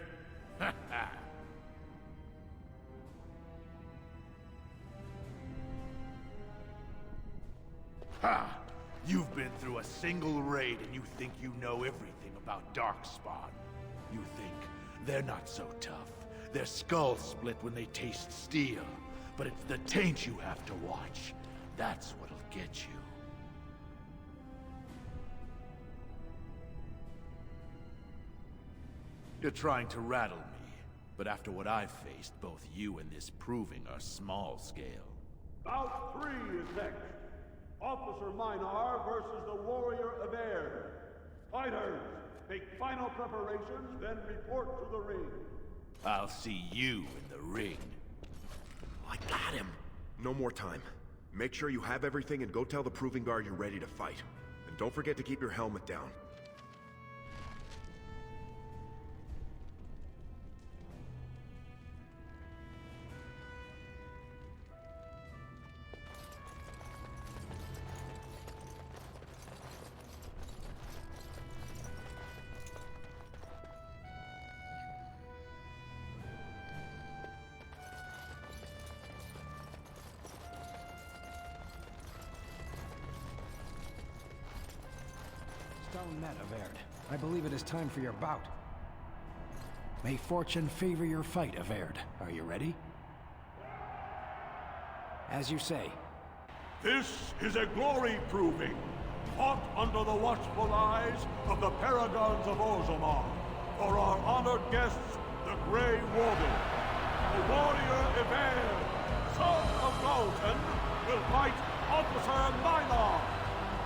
Ha ha! Ha! You've been through a single raid and you think you know everything about Darkspawn. You think they're not so tough. Their skulls split when they taste steel. But it's the taint you have to watch. That's what'll get you. You're trying to rattle me, but after what I've faced, both you and this proving are small scale. Bout 3 is next. Officer Minar versus the Warrior Averd. Fighters, make final preparations, then report to the ring. I'll see you in the ring. I got him. No more time. Make sure you have everything and go tell the Proving Guard you're ready to fight. And don't forget to keep your helmet down. Stone met, Averd. I believe it is time for your bout. May fortune favor your fight, Averd. Are you ready? As you say. This is a glory proving, fought under the watchful eyes of the Paragons of Orzammar. For our honored guests, the Grey Warden, the Warrior Averd, son of Galton, will fight Officer Minar,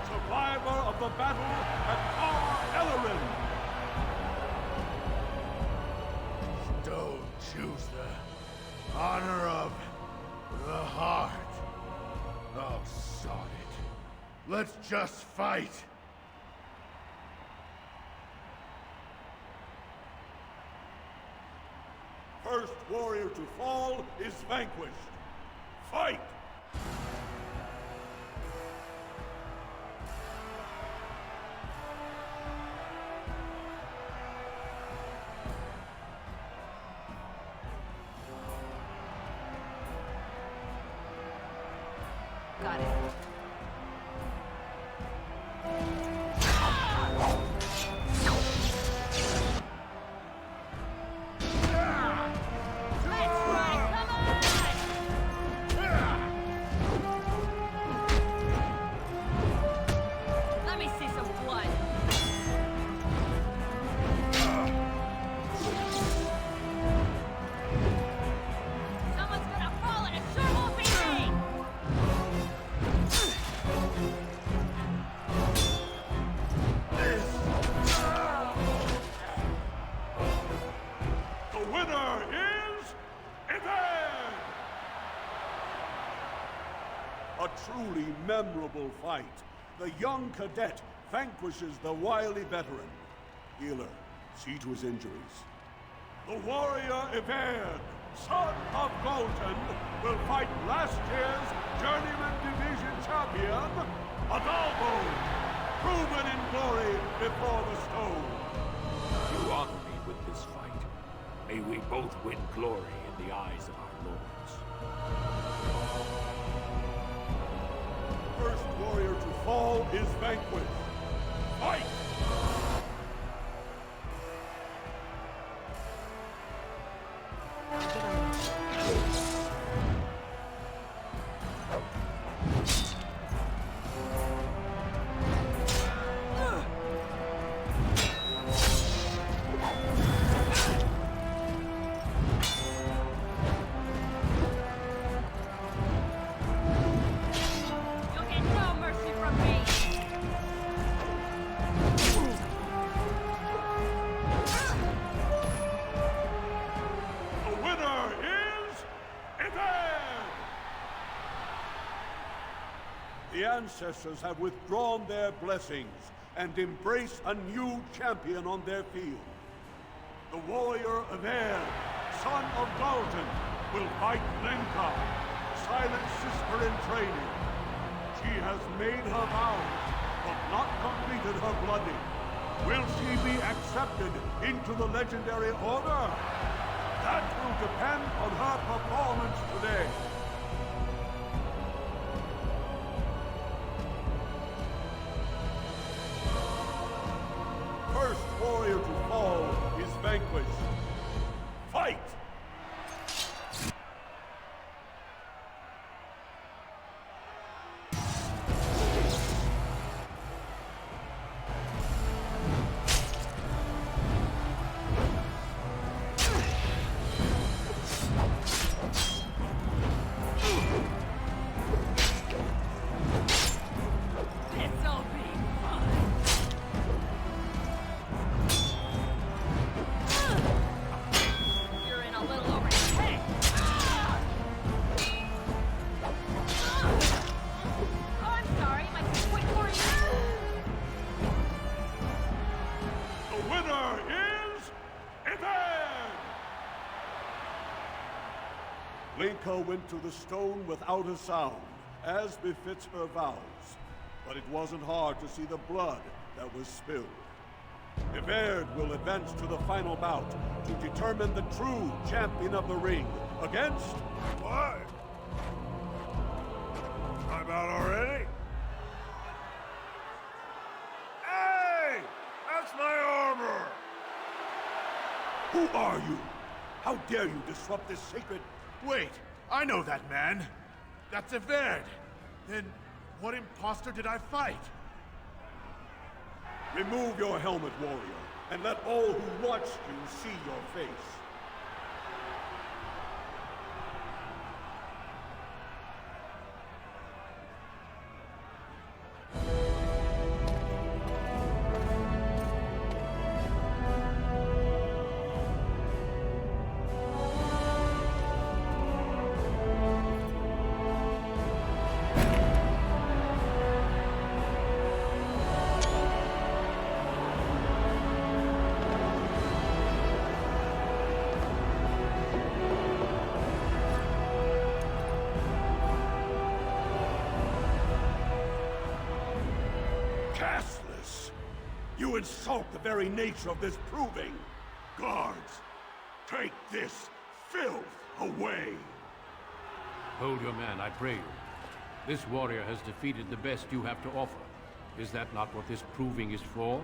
survivor of the battle at Ellerin. Don't choose the honor of the heart. Oh, sod it. Let's just fight. First warrior to fall is vanquished. Fight! Got it. Let me see some blood. Someone's gonna fall and it sure won't be me! The winner is Averd! A truly memorable fight. The young cadet vanquishes the wily veteran. Healer, see to his injuries. The warrior Averd, son of Galton, will fight last year's Journeyman Division champion, Adalbo, proven in glory before the stone. You honor me with this fight. May we both win glory in the eyes of our lords. First warrior to fall is vanquished. Fight! You'll get no mercy from me! The winner is Averd! The ancestors have withdrawn their blessings and embrace a new champion on their field. The warrior Averd, son of Galton, will fight Lenka, silent sister in training. She has made her vows, but not completed her blooding. Will she be accepted into the legendary order? That will depend on her performance today. First warrior to fall is vanquished. Fight! It's all being fun. You're in a little over your head. Oh, I'm sorry. Am I too quick for you? The winner is Eved! Linka went to the stone without a sound, as befits her vows. But it wasn't hard to see the blood that was spilled. Eved will advance to the final bout to determine the true champion of the ring against... What? I'm out already? Hey! That's my armor! Who are you? How dare you disrupt this sacred... Wait, I know that man. That's Eved. Then what imposter did I fight? Remove your helmet, warrior, and let all who watched you see your face. Castless! You insult the very nature of this proving! Guards, take this filth away! Hold your man, I pray you. This warrior has defeated the best you have to offer. Is that not what this proving is for?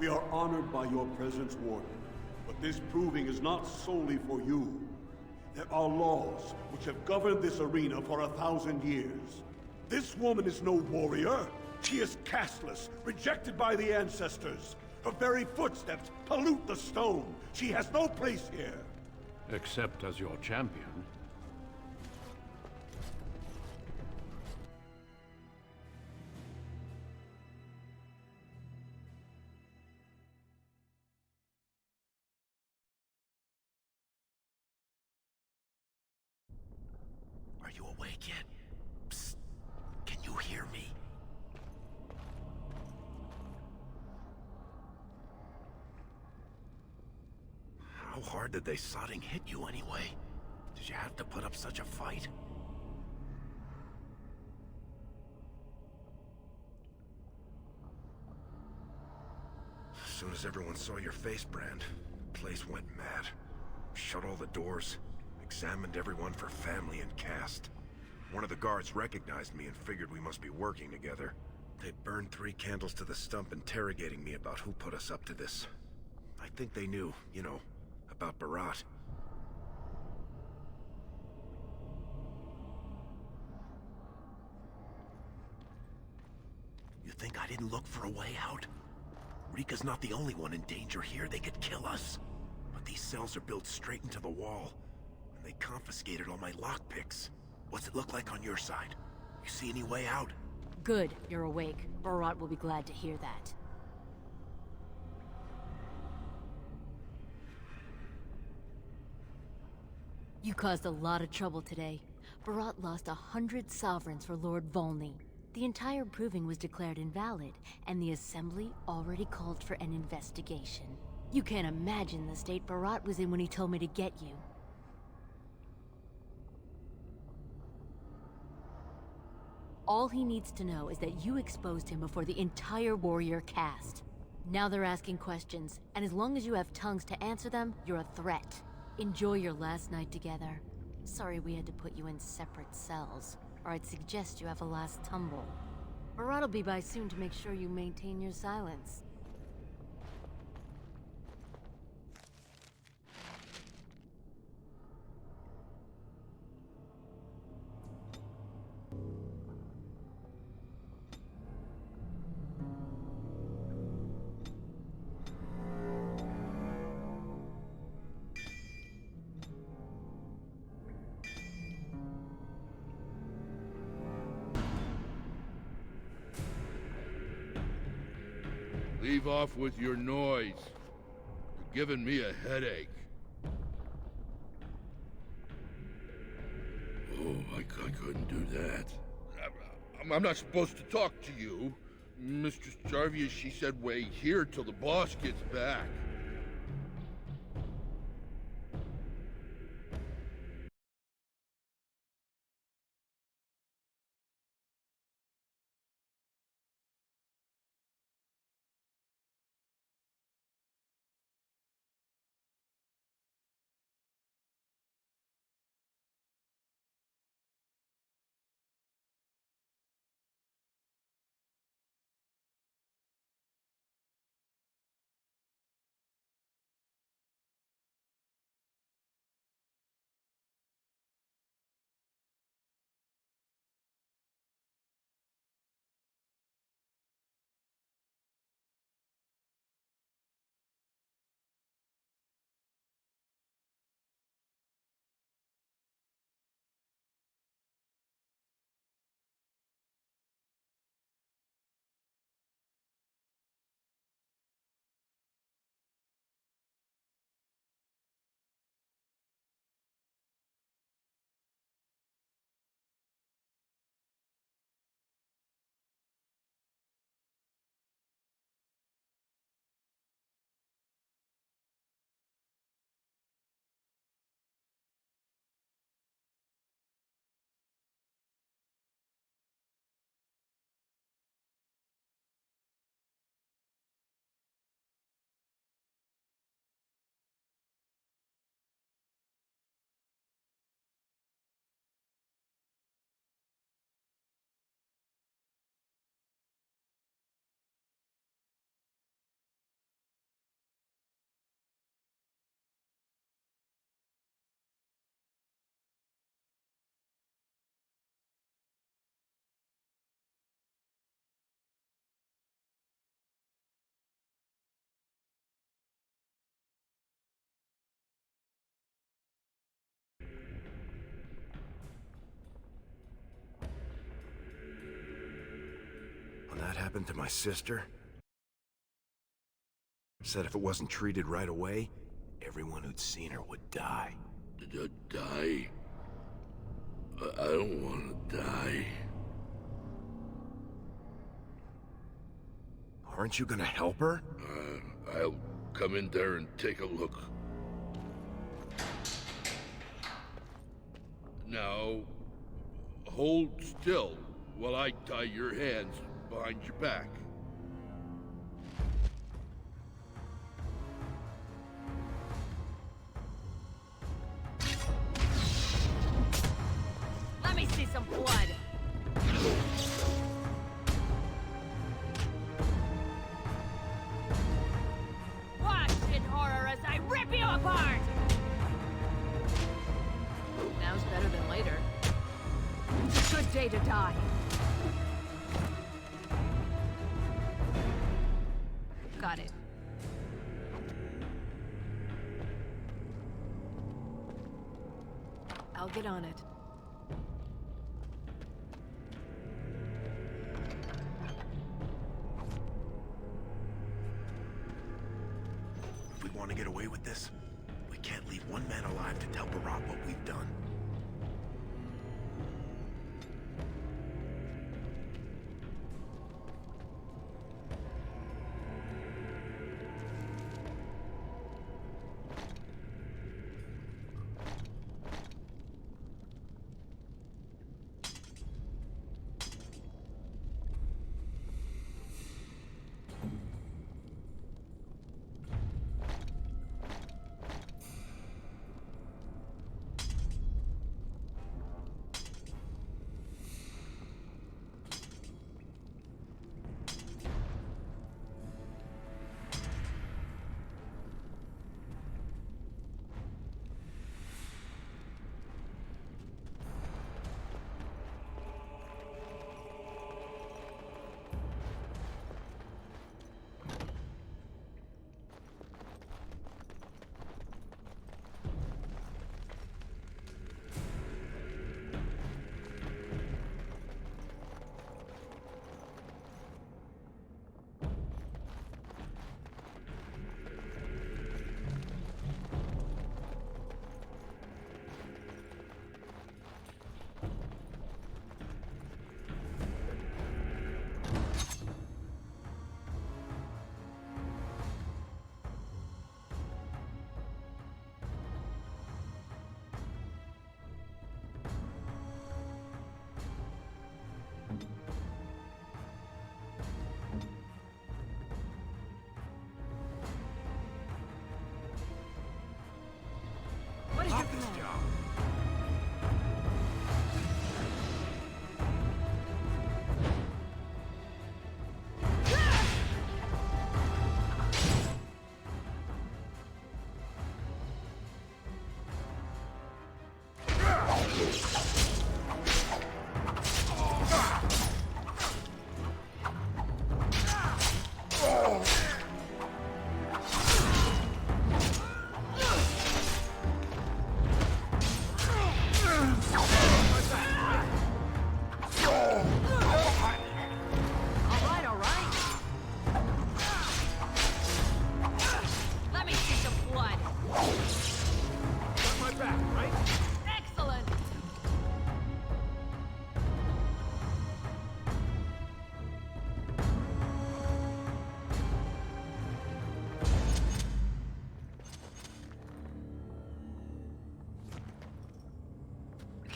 We are honored by your presence, Warden. But this proving is not solely for you. There are laws which have governed this arena for 1,000 years. This woman is no warrior. She is castless, rejected by the ancestors. Her very footsteps pollute the stone. She has no place here. Except as your champion. Are you awake yet? Psst. Can you hear me? How hard did they sodding hit you anyway? Did you have to put up such a fight? As soon as everyone saw your face, Brand, the place went mad. Shut all the doors, examined everyone for family and caste. One of the guards recognized me and figured we must be working together. They burned 3 candles to the stump interrogating me about who put us up to this. I think they knew, you know, about Barat. You think I didn't look for a way out? Rika's not the only one in danger here. They could kill us. But these cells are built straight into the wall. And they confiscated all my lockpicks. What's it look like on your side? You see any way out? Good, you're awake. Barat will be glad to hear that. You caused a lot of trouble today. Barat lost 100 sovereigns for Lord Volney. The entire proving was declared invalid, and the Assembly already called for an investigation. You can't imagine the state Barat was in when he told me to get you. All he needs to know is that you exposed him before the entire warrior caste. Now they're asking questions, and as long as you have tongues to answer them, you're a threat. Enjoy your last night together. Sorry we had to put you in separate cells, or I'd suggest you have a last tumble. Barad will be by soon to make sure you maintain your silence. Leave off with your noise. You're giving me a headache. Oh, I couldn't do that. I'm not supposed to talk to you. Mistress Jarvius, she said wait here till the boss gets back. When that happened to my sister, said if it wasn't treated right away, everyone who'd seen her would die. Die? I don't want to die. Aren't you gonna help her? I'll come in there and take a look. Now, hold still while I tie your hands behind your back. Let me see some blood. Watch in horror as I rip you apart! Now's better than later. It's a good day to die. Got it. I'll get on it. If we want to get away with this, we can't leave one man alive to tell Barad what we've done.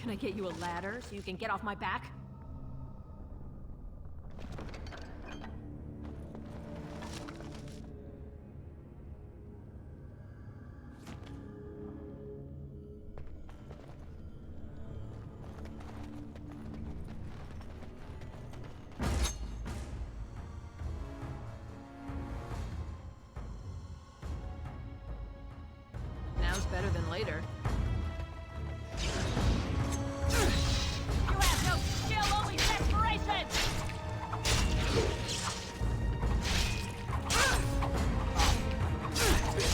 Can I get you a ladder so you can get off my back? Now's better than later. You have no skill, only desperation!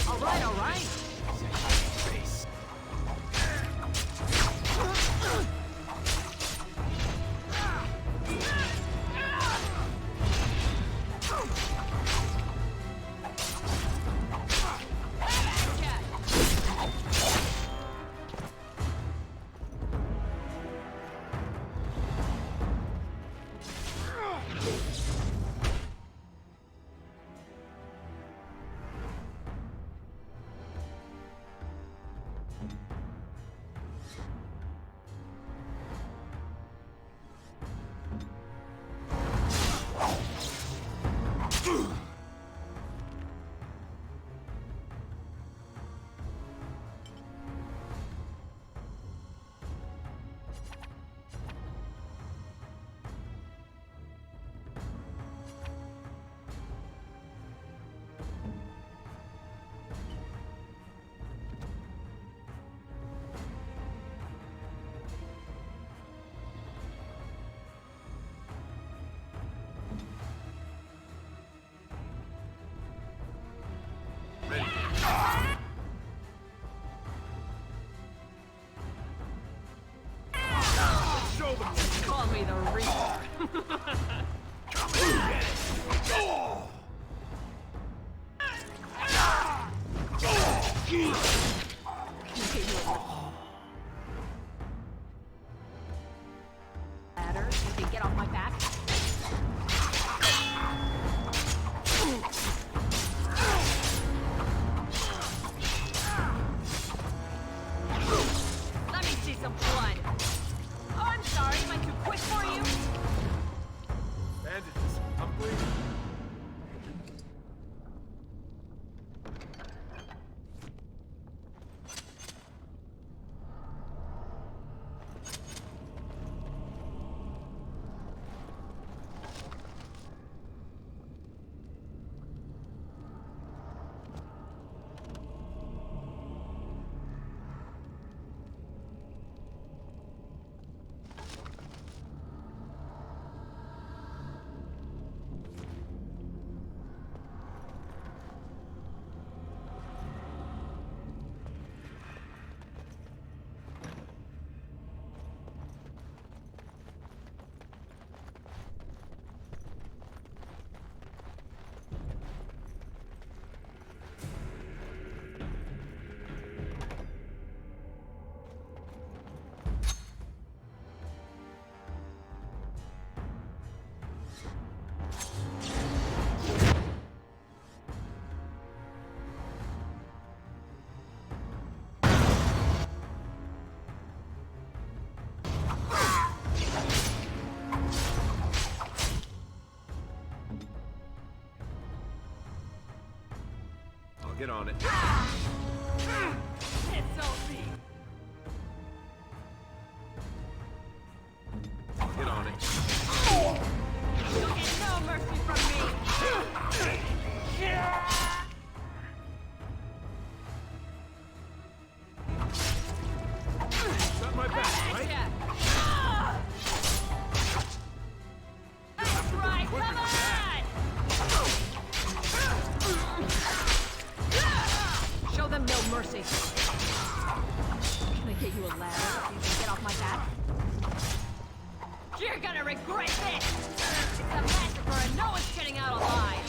Alright, alright! Call me the Reaper. Ladder, you can get off my back. Let me see some blood. Oh, I'm sorry, am I too quick for you? Bandages. I'm bleeding. Get on it. It's OP. Get on it. You'll get no mercy from me. Got my back, right? That's right, come on! Show them no mercy. Can I get you a ladder so you can get off my back? You're gonna regret this! It's a massacre and no one's getting out alive!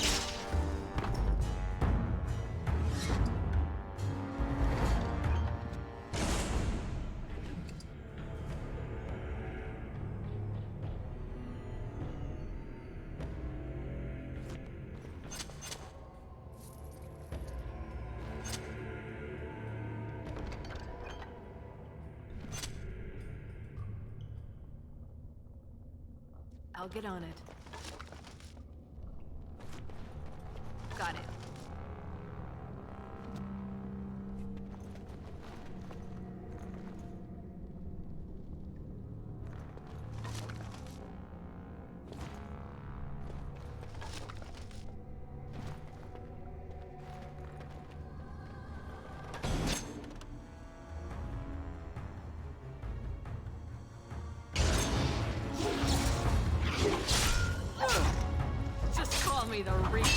I'll get on it. Got it. Just call me the Reaper.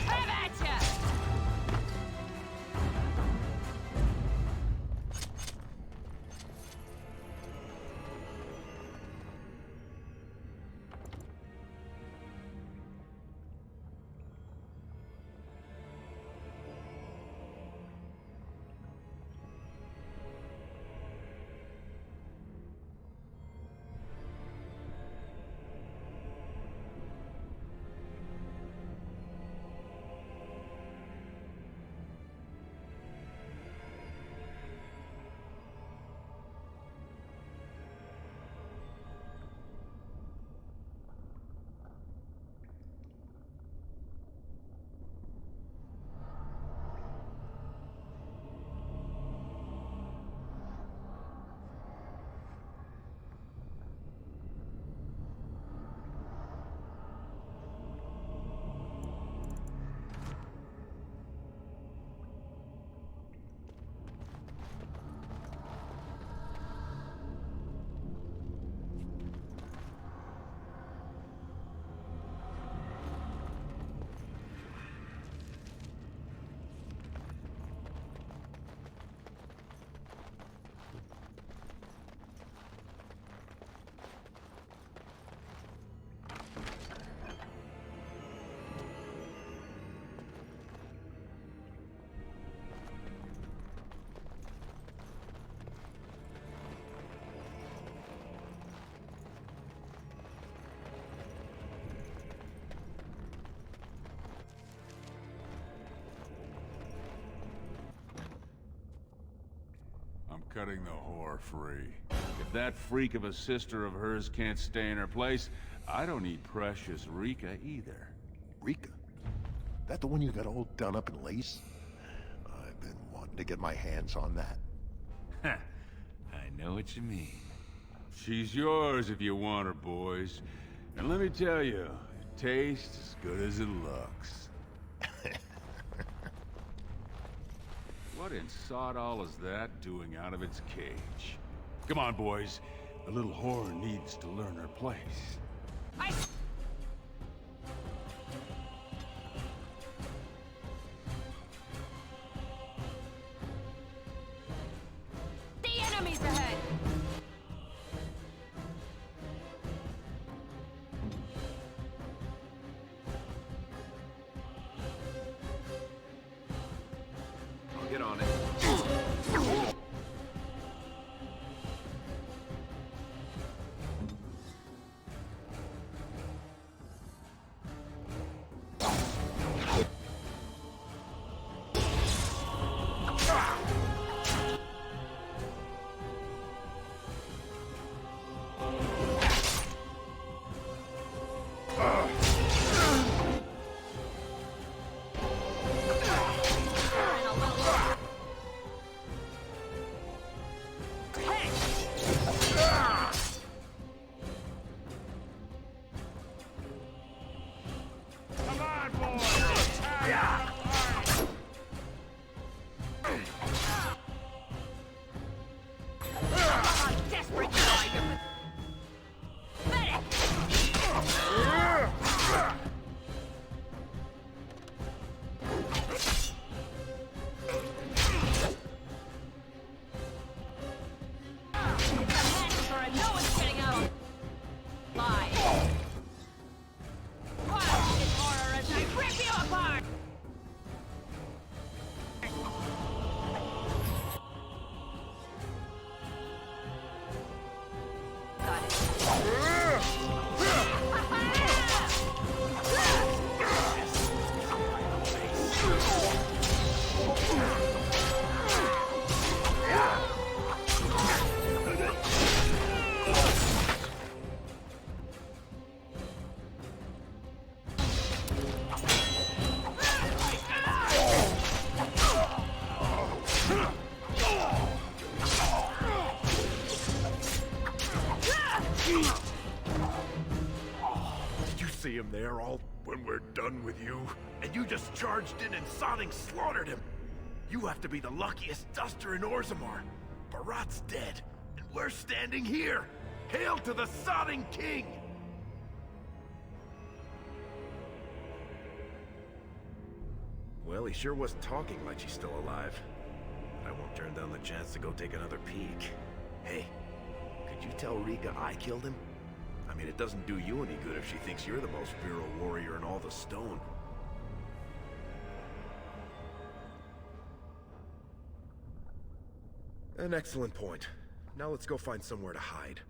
Have at ya! I'm cutting the whore free. If that freak of a sister of hers can't stay in her place, I don't need precious Rika either. Rika? That the one you got all done up in lace? I've been wanting to get my hands on that. Ha! I know what you mean. She's yours if you want her, boys. And let me tell you, it tastes as good as it looks. What in sod all is that doing out of its cage? Come on, boys. The little whore needs to learn her place. The enemy's ahead! I'll get on it. there all when we're done with you. And you just charged in and sodding slaughtered him. You have to be the luckiest duster in Orzammar. Barat's dead, and we're standing here. Hail to the sodding king! Well, he sure was talking like she's still alive. But I won't turn down the chance to go take another peek. Hey, could you tell Rika I killed him? I mean, it doesn't do you any good if she thinks you're the most virile warrior in all the stone. An excellent point. Now let's go find somewhere to hide.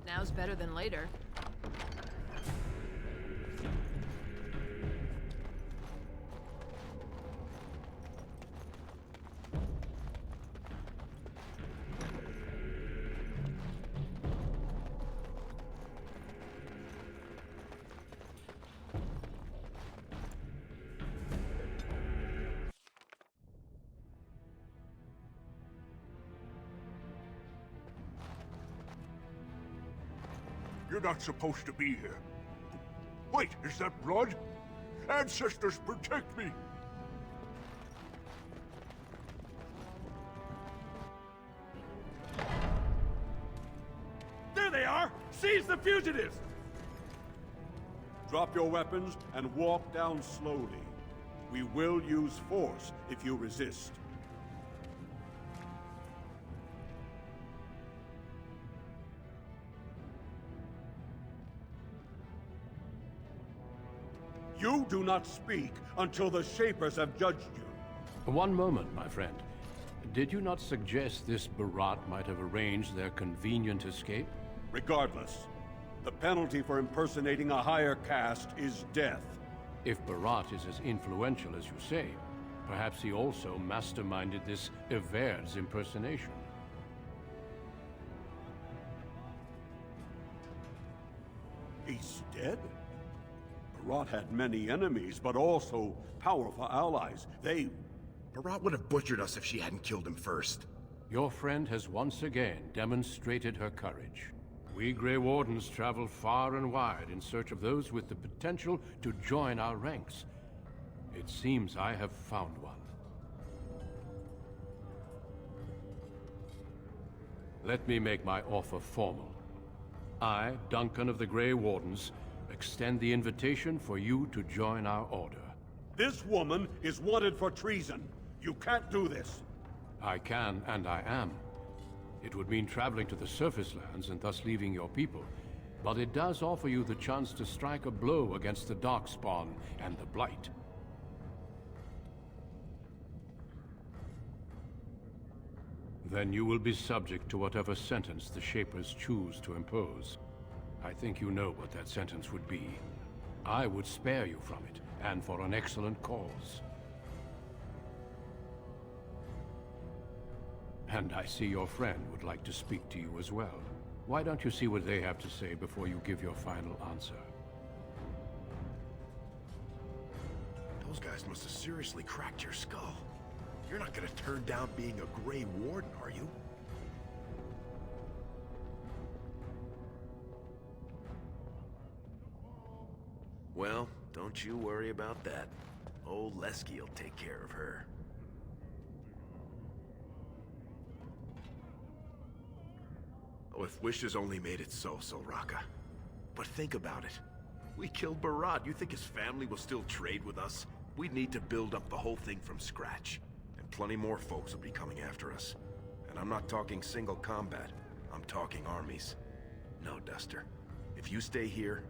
Now's better than later. You're not supposed to be here. Wait, is that blood? Ancestors, protect me! There they are! Seize the fugitives! Drop your weapons and walk down slowly. We will use force if you resist. You do not speak until the Shapers have judged you. One moment, my friend. Did you not suggest this Barat might have arranged their convenient escape? Regardless, the penalty for impersonating a higher caste is death. If Barat is as influential as you say, perhaps he also masterminded this Everd's impersonation. He's dead? Barat had many enemies, but also powerful allies. Barat would have butchered us if she hadn't killed him first. Your friend has once again demonstrated her courage. We Grey Wardens travel far and wide in search of those with the potential to join our ranks. It seems I have found one. Let me make my offer formal. I, Duncan of the Grey Wardens, extend the invitation for you to join our order. This woman is wanted for treason. You can't do this. I can, and I am. It would mean traveling to the surface lands and thus leaving your people, but it does offer you the chance to strike a blow against the Darkspawn and the Blight. Then you will be subject to whatever sentence the Shapers choose to impose. I think you know what that sentence would be. I would spare you from it, and for an excellent cause. And I see your friend would like to speak to you as well. Why don't you see what they have to say before you give your final answer? Those guys must have seriously cracked your skull. You're not gonna turn down being a Grey Warden, are you? Well, don't you worry about that. Old Lesky will take care of her. Oh, if wishes only made it so, Solraka. But think about it. We killed Barat. You think his family will still trade with us? We'd need to build up the whole thing from scratch. And plenty more folks will be coming after us. And I'm not talking single combat. I'm talking armies. No, Duster. If you stay here,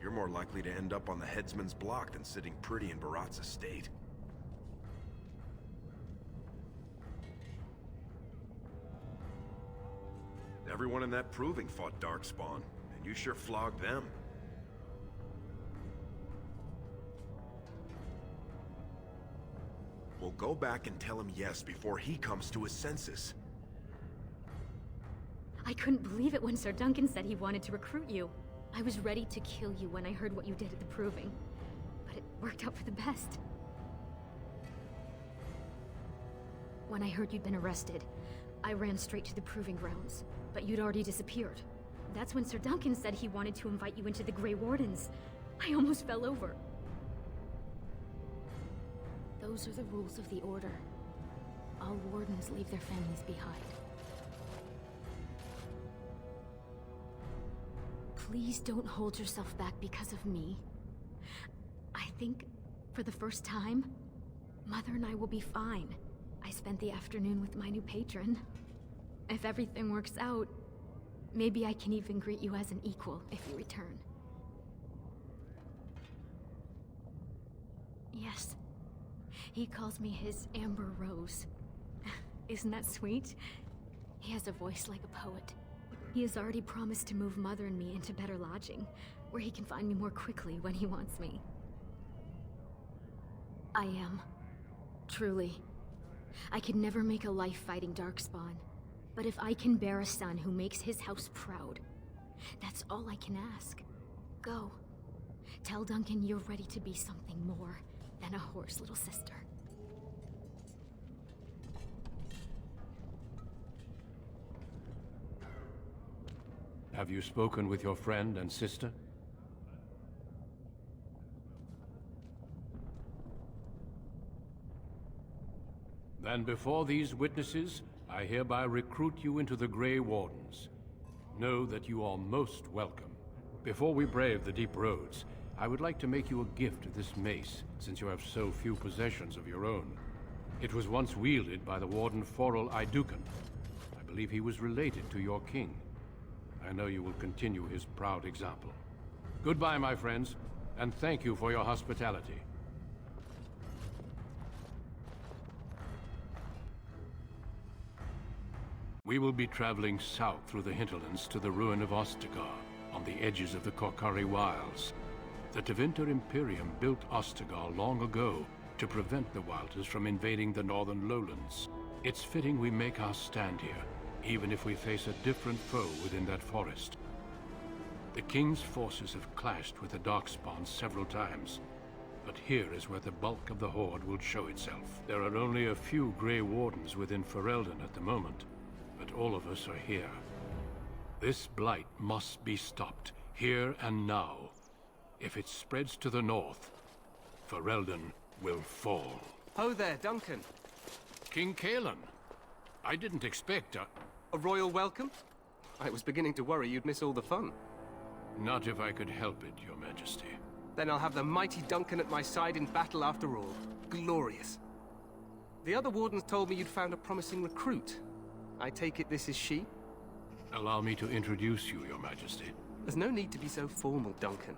you're more likely to end up on the headsman's block than sitting pretty in Barat's estate. Everyone in that proving fought Darkspawn, and you sure flogged them. Well, go back and tell him yes before he comes to his senses. I couldn't believe it when Sir Duncan said he wanted to recruit you. I was ready to kill you when I heard what you did at the proving. But it worked out for the best. When I heard you'd been arrested, I ran straight to the proving grounds. But you'd already disappeared. That's when Sir Duncan said he wanted to invite you into the Grey Wardens. I almost fell over. Those are the rules of the Order. All wardens leave their families behind. Please don't hold yourself back because of me. I think, for the first time, Mother and I will be fine. I spent the afternoon with my new patron. If everything works out, maybe I can even greet you as an equal if you return. Yes. He calls me his Amber Rose. Isn't that sweet? He has a voice like a poet. He has already promised to move Mother and me into better lodging, where he can find me more quickly when he wants me. I am. Truly. I could never make a life fighting Darkspawn, but if I can bear a son who makes his house proud, that's all I can ask. Go. Tell Duncan you're ready to be something more than a whore's little sister. Have you spoken with your friend and sister? Then before these witnesses, I hereby recruit you into the Grey Wardens. Know that you are most welcome. Before we brave the deep roads, I would like to make you a gift of this mace, since you have so few possessions of your own. It was once wielded by the Warden Forel Idukan. I believe he was related to your king. I know you will continue his proud example. Goodbye, my friends, and thank you for your hospitality. We will be traveling south through the hinterlands to the ruin of Ostagar, on the edges of the Korkari Wilds. The Tevinter Imperium built Ostagar long ago to prevent the Wilders from invading the northern lowlands. It's fitting we make our stand here, even if we face a different foe within that forest. The King's forces have clashed with the Darkspawn several times, but here is where the bulk of the Horde will show itself. There are only a few Grey Wardens within Ferelden at the moment, but all of us are here. This blight must be stopped, here and now. If it spreads to the north, Ferelden will fall. Ho there, Duncan. King Kalen. I didn't expect a royal welcome? I was beginning to worry you'd miss all the fun. Not if I could help it, Your Majesty. Then I'll have the mighty Duncan at my side in battle after all. Glorious. The other wardens told me you'd found a promising recruit. I take it this is she? Allow me to introduce you, Your Majesty. There's no need to be so formal, Duncan.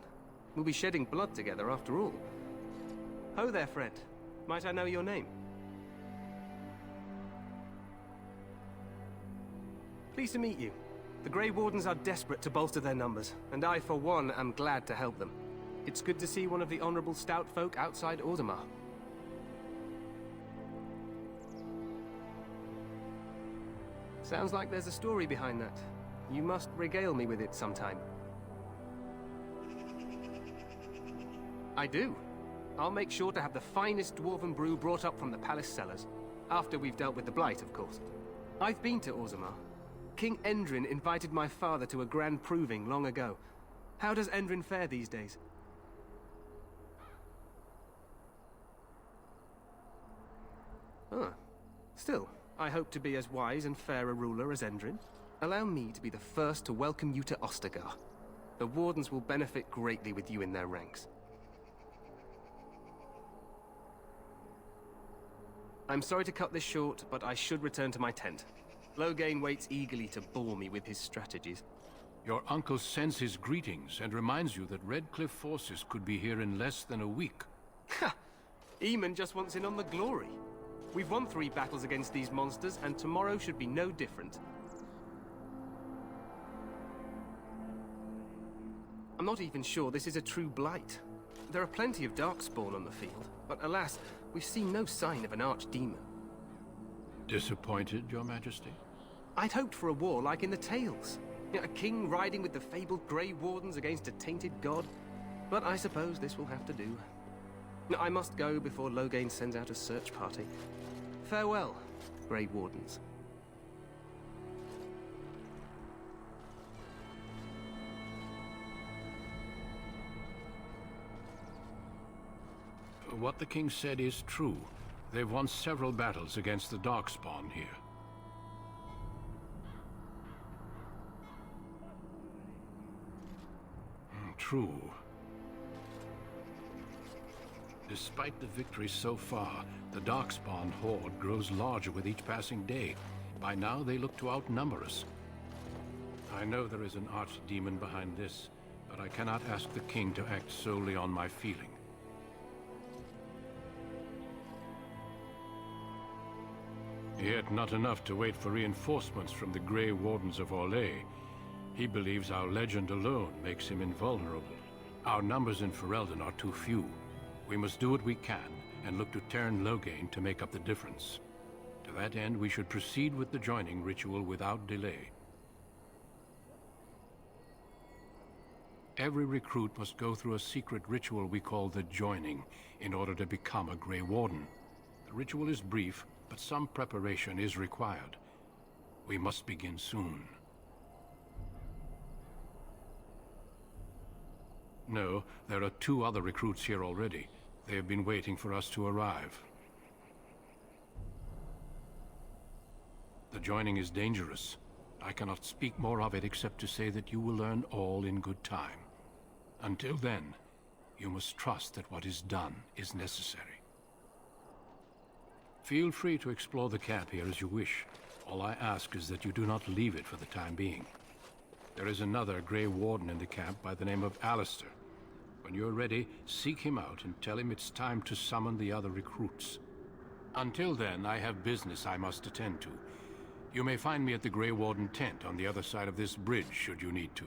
We'll be shedding blood together after all. Ho there, friend. Might I know your name? Pleased to meet you. The Grey Wardens are desperate to bolster their numbers, and I, for one, am glad to help them. It's good to see one of the honorable stout folk outside Orzammar. Sounds like there's a story behind that. You must regale me with it sometime. I do. I'll make sure to have the finest dwarven brew brought up from the palace cellars. After we've dealt with the blight, of course. I've been to Orzammar. King Endrin invited my father to a grand proving long ago. How does Endrin fare these days? Huh. Still, I hope to be as wise and fair a ruler as Endrin. Allow me to be the first to welcome you to Ostagar. The Wardens will benefit greatly with you in their ranks. I'm sorry to cut this short, but I should return to my tent. Loghain waits eagerly to bore me with his strategies. Your uncle sends his greetings and reminds you that Redcliffe forces could be here in less than a week. Ha! Eamon just wants in on the glory. We've won 3 battles against these monsters, and tomorrow should be no different. I'm not even sure this is a true blight. There are plenty of darkspawn on the field, but alas, we've seen no sign of an archdemon. Disappointed, Your Majesty? I'd hoped for a war like in the tales. A king riding with the fabled Grey Wardens against a tainted god. But I suppose this will have to do. I must go before Loghain sends out a search party. Farewell, Grey Wardens. What the king said is true. They've won several battles against the Darkspawn here. True. Despite the victories so far, the Darkspawn horde grows larger with each passing day. By now, they look to outnumber us. I know there is an archdemon behind this, but I cannot ask the king to act solely on my feeling. Yet not enough to wait for reinforcements from the Grey Wardens of Orlais. He believes our legend alone makes him invulnerable. Our numbers in Ferelden are too few. We must do what we can, and look to Teyrn Loghain to make up the difference. To that end, we should proceed with the joining ritual without delay. Every recruit must go through a secret ritual we call the joining, in order to become a Grey Warden. The ritual is brief, but some preparation is required. We must begin soon. No, there are 2 other recruits here already. They have been waiting for us to arrive. The joining is dangerous. I cannot speak more of it except to say that you will learn all in good time. Until then, you must trust that what is done is necessary. Feel free to explore the camp here as you wish. All I ask is that you do not leave it for the time being. There is another Grey Warden in the camp by the name of Alistair. When you're ready, seek him out and tell him it's time to summon the other recruits. Until then, I have business I must attend to. You may find me at the Grey Warden tent on the other side of this bridge, should you need to.